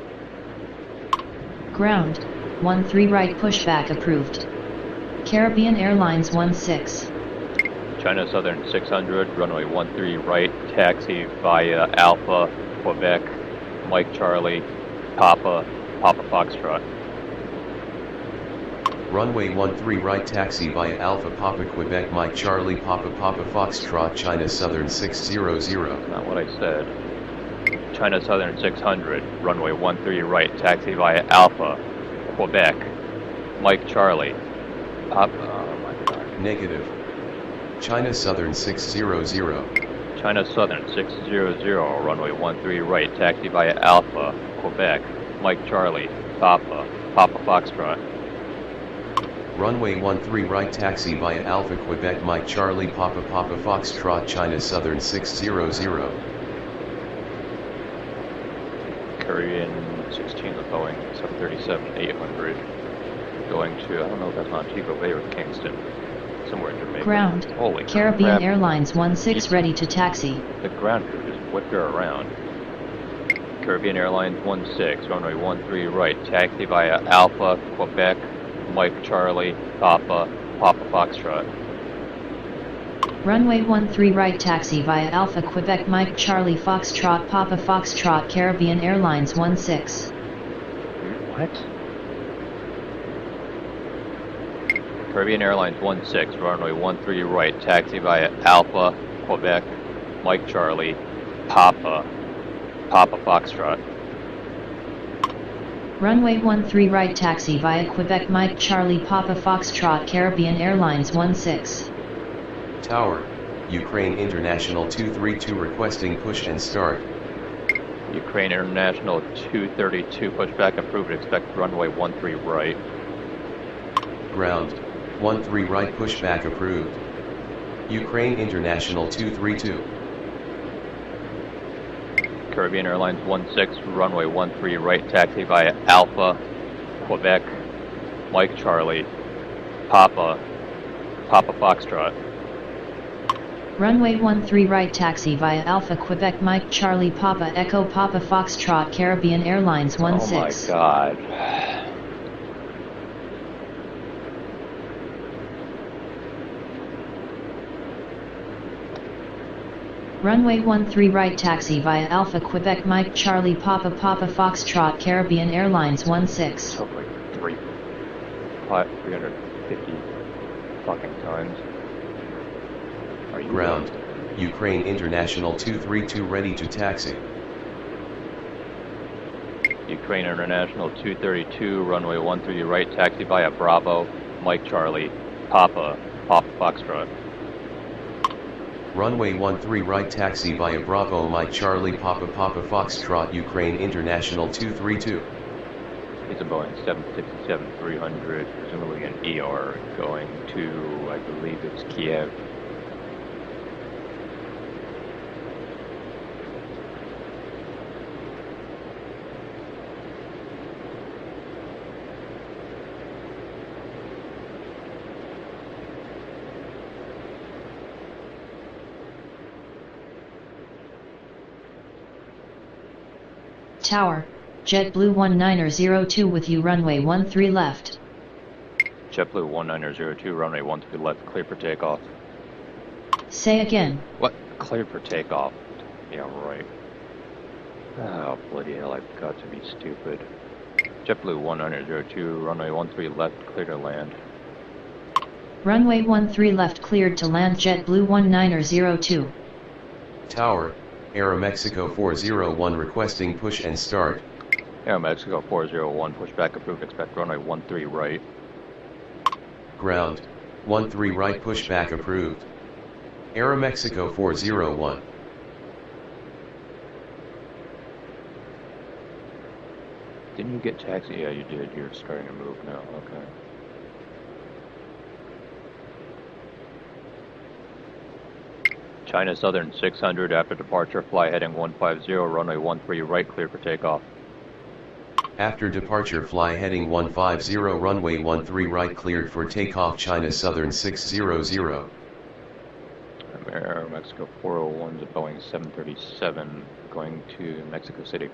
Ground, 13 right pushback approved. Caribbean Airlines 16. China Southern 600, runway 13 right, taxi via Alpha, Quebec, Mike Charlie, Papa Foxtrot. Runway 13 right taxi via Alpha Papa Quebec Mike Charlie Papa Foxtrot China Southern 600. Not what I said. China Southern 600, runway 13 right, taxi via Alpha, Quebec, Mike Charlie, Papa, oh my god. Negative. China Southern 600. China Southern 600, runway 13 right, taxi via Alpha, Quebec, Mike Charlie, Papa Foxtrot. Runway 13 right taxi via Alpha Quebec Mike Charlie Papa Foxtrot China Southern 600. Caribbean 16 with Boeing 737-800 going to, I don't know if that's Montego Bay or Kingston, somewhere in Jamaica. Ground, Holy Caribbean crap. Airlines 16 ready to taxi. The ground crew just whipped her around. Caribbean Airlines 16, runway 13 right, taxi via Alpha, Quebec, Mike Charlie, Papa Foxtrot. Runway 13 right taxi via Alpha Quebec Mike Charlie Foxtrot Papa Foxtrot Caribbean Airlines 16. What? Caribbean Airlines 16, runway 13 right, taxi via Alpha, Quebec, Mike Charlie, Papa Foxtrot. Runway 13 right taxi via Quebec Mike Charlie Papa Foxtrot Caribbean Airlines 16. Tower, Ukraine International 232 requesting push and start. Ukraine International 232, pushback approved, expect runway 13 right. Ground, 13 right pushback approved. Ukraine International 232. Caribbean Airlines 16, runway 13 right, taxi via Alpha, Quebec, Mike Charlie, Papa Foxtrot. Runway 13 right taxi via Alpha Quebec Mike Charlie Papa Echo Papa Foxtrot Caribbean Airlines 16. Oh my god. Runway 13 right taxi via Alpha Quebec Mike Charlie Papa Foxtrot Caribbean Airlines 16. So like 350 fucking times. Are you Ground, Ukraine International 232 ready to taxi. Ukraine International 232, runway 13 right, taxi via Bravo, Mike Charlie, Papa Foxtrot. Runway 13 right taxi via Bravo Mike Charlie Papa Foxtrot Ukraine International 232. It's a Boeing 767-300, presumably an ER, going to, I believe it's Kiev. Tower, JetBlue 1902 with you runway 13 left. JetBlue 1902, runway 13 left, clear for takeoff. Say again. What? Clear for takeoff. Yeah, right. Oh, bloody hell, I've got to be stupid. JetBlue 1902, runway 13 left, clear to land. Runway 13 left cleared to land JetBlue 1902. Tower, Aeromexico 401 requesting push and start. Aeromexico 401, pushback approved, expect runway 13 right. Ground, 13 right pushback approved. Aeromexico 401. Didn't you get taxi? Yeah, you did. You're starting to move now. Okay. China Southern 600, after departure, fly heading 150, runway 13 right, clear for takeoff. After departure fly heading 150 runway 13 right cleared for takeoff China Southern 600. Air Mexico 401 is a Boeing 737 going to Mexico City.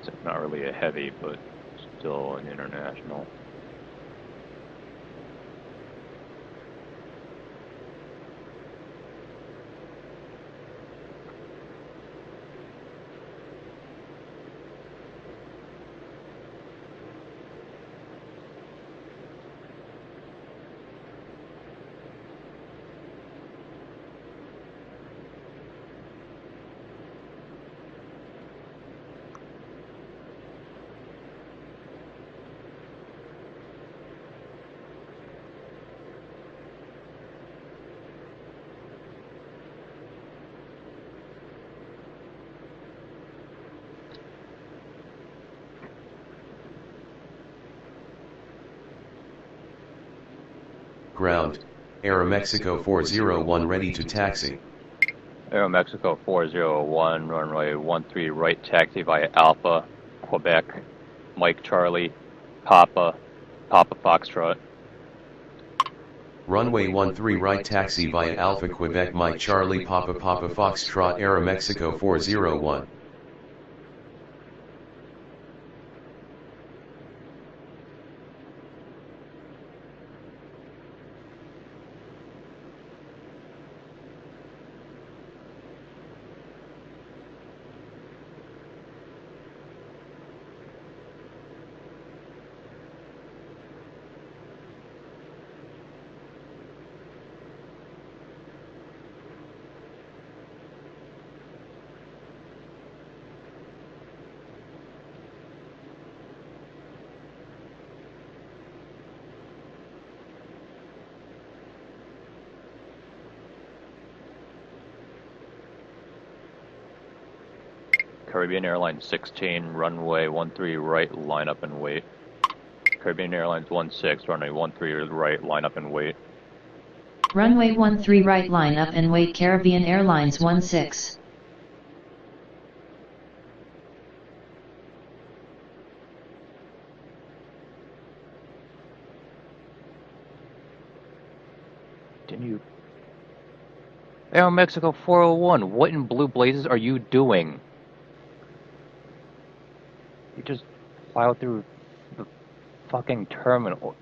It's not really a heavy, but still an international. Ground, Aeromexico 401 ready to taxi. Aeromexico 401, runway 13 right, taxi via Alpha, Quebec, Mike Charlie, Papa Foxtrot. Runway 13 right, taxi via Alpha, Quebec, Mike Charlie, Papa Foxtrot, Aeromexico 401. Caribbean Airlines 16, runway 13 right, line up and wait. Caribbean Airlines 16, runway 13 right, line up and wait. Runway 13 right, line up and wait. Caribbean Airlines 16. Didn't you? Aeromexico 401, what in blue blazes are you doing? You just plowed through the fucking terminal.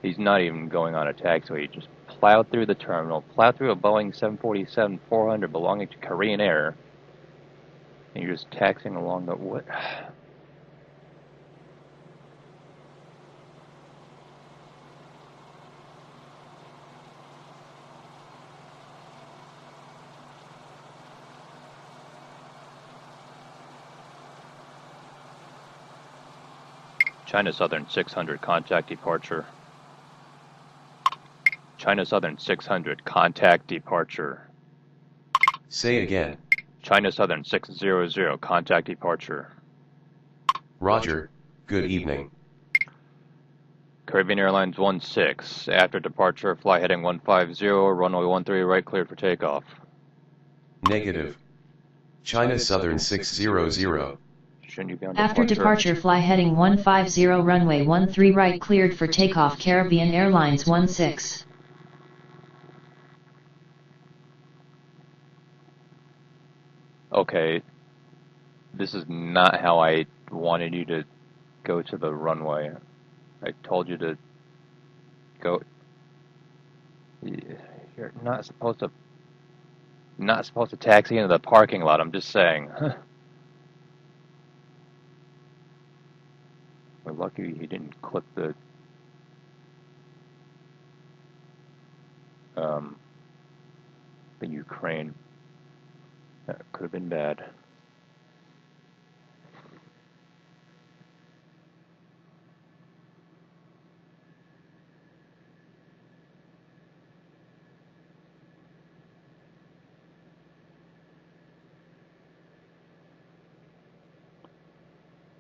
He's not even going on a taxiway. He just plowed through the terminal, plowed through a Boeing 747-400 belonging to Korean Air, and you're just taxiing along the what? China Southern 600, contact departure. China Southern 600, contact departure. Say again. China Southern 600, contact departure. Roger, good evening. Caribbean Airlines 16, after departure, fly heading 150, runway 13 right, cleared for takeoff. Negative. China Southern 600. Shouldn't you be on After departure, fly heading 150, runway 13 right, cleared for takeoff. Caribbean Airlines 16. Okay, this is not how I wanted you to go to the runway. I told you to go. You're not supposed to taxi into the parking lot. I'm just saying. We're lucky he didn't clip the Ukraine. That could have been bad.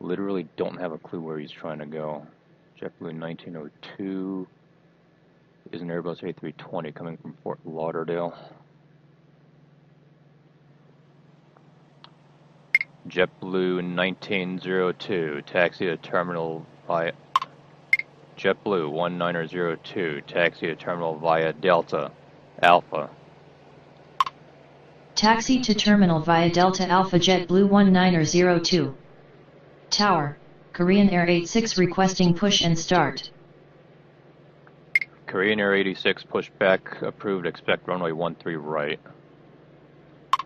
Literally don't have a clue where he's trying to go. JetBlue 1902 is an Airbus A320 coming from Fort Lauderdale. JetBlue 1902, taxi to terminal via JetBlue 1902, taxi to terminal via Delta Alpha. Taxi to terminal via Delta Alpha JetBlue 1902. Tower, Korean Air 86 requesting push and start. Korean Air 86 pushback approved, expect runway 13 right.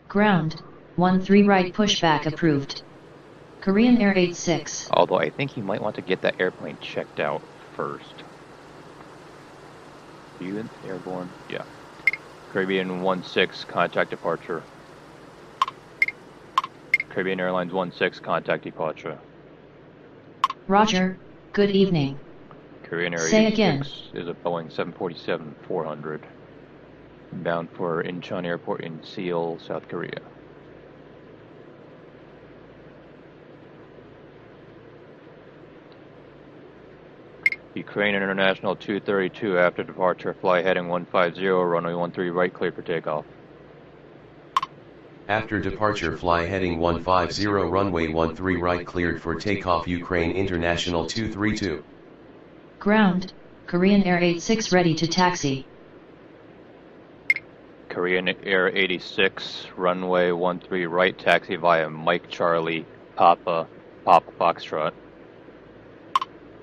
Ground, 13 right pushback approved. Korean Air 86. Although I think you might want to get that airplane checked out first. Are you airborne? Yeah. Caribbean 16, contact departure. Caribbean Airlines 16, contact departure. Roger, good evening. Korean Air Say 86 again. is a Boeing 747-400, bound for Incheon Airport in Seoul, South Korea. Ukraine International 232, after departure, fly heading 150, runway 13 right, clear for takeoff. After departure fly heading 150 runway 13 right cleared for takeoff Ukraine International 232. Ground, Korean Air 86 ready to taxi. Korean Air 86, runway 13 right, taxi via Mike Charlie, Papa Foxtrot.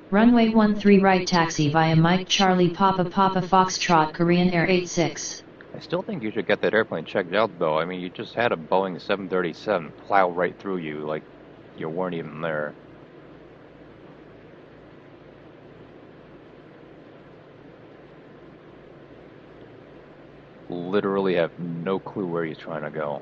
Runway 13 right taxi via Mike Charlie Papa Foxtrot Korean Air 86. I still think you should get that airplane checked out, though. I mean, you just had a Boeing 737 plow right through you like you weren't even there. Literally have no clue where he's trying to go.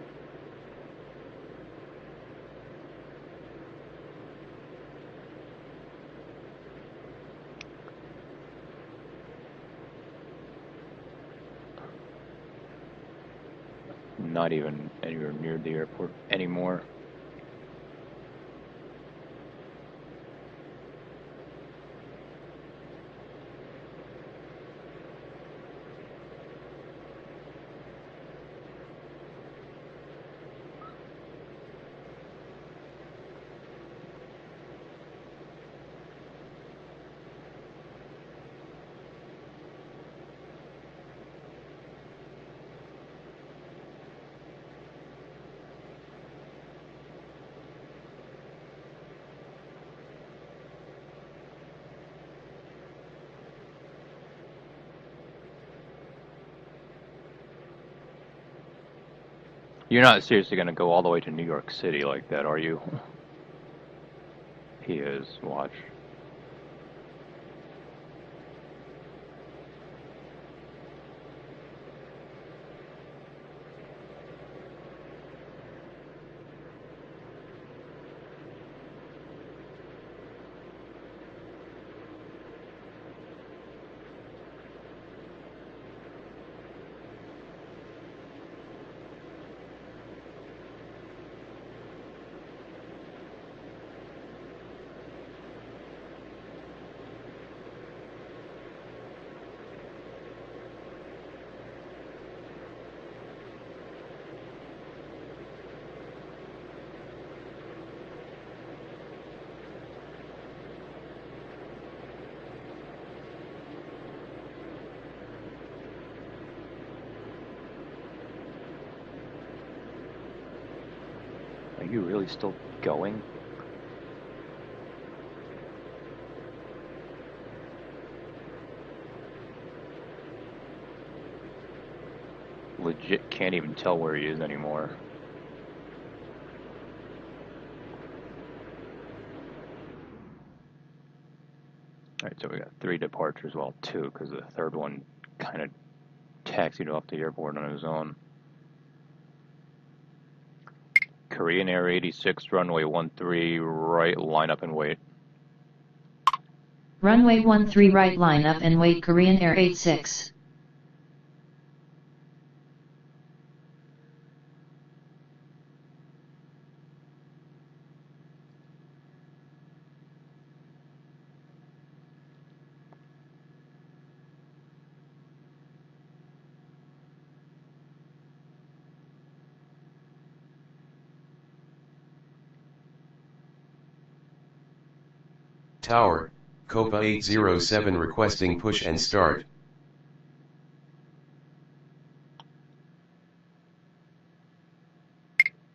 Not even anywhere near the airport anymore. You're not seriously going to go all the way to New York City like that, are you? He is. Watch. Are you really still going? Legit can't even tell where he is anymore. Alright, so we got 3 departures, well 2, because the third one kind of taxied off the airport on his own. Korean Air 86, runway 13 right, line up and wait. Runway 13 right line up and wait Korean Air 86. Tower, Copa 807 requesting push and start.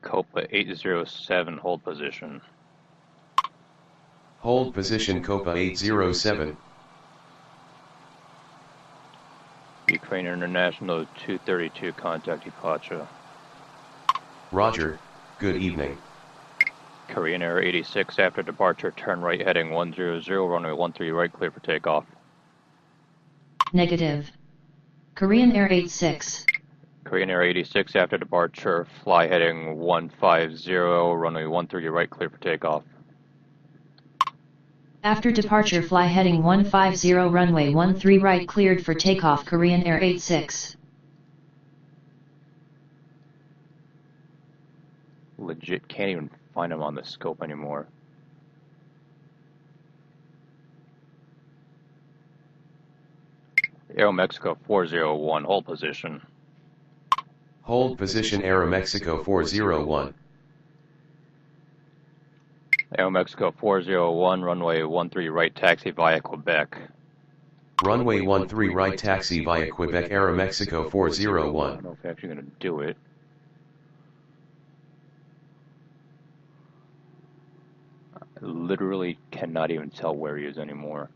Copa 807, hold position. Hold position Copa 807. Ukraine International 232, contact departure. Roger, good evening. Korean Air 86, after departure, turn right heading 100, runway 13 right, clear for takeoff. Negative. Korean Air 86. Korean Air 86, after departure, fly heading 150, runway 13 right, clear for takeoff. After departure, fly heading 150, runway 13 right, cleared for takeoff. Korean Air 86. Legit can't even find them on the scope anymore. Aeromexico 401, hold position. Hold position Aeromexico 401. Aeromexico 401, runway 13 right, taxi via Quebec. Runway 13 right, taxi via Quebec Aeromexico 401. I don't know if you're actually going to do it. I literally cannot even tell where he is anymore.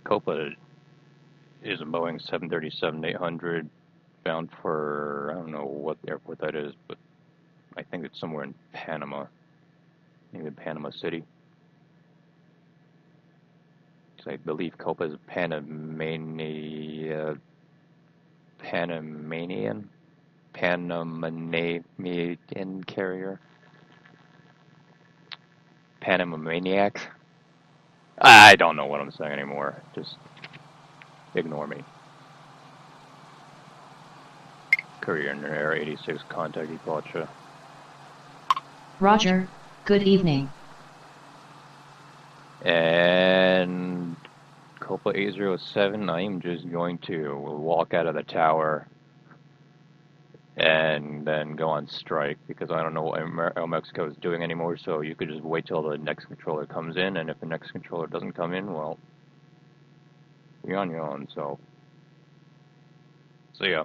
Copa is a Boeing 737-800 bound for, I don't know what airport that is, but I think it's somewhere in Panama, maybe Panama City. So I believe Copa is a Panamanian carrier. Panamaniac. I don't know what I'm saying anymore. Just ignore me. Korean Air 86, contact departure. Roger, good evening. And Copa 807, I'm just going to walk out of the tower and then go on strike, because I don't know what Aeromexico is doing anymore, so you could just wait till the next controller comes in, and if the next controller doesn't come in, well, you're on your own, so see ya.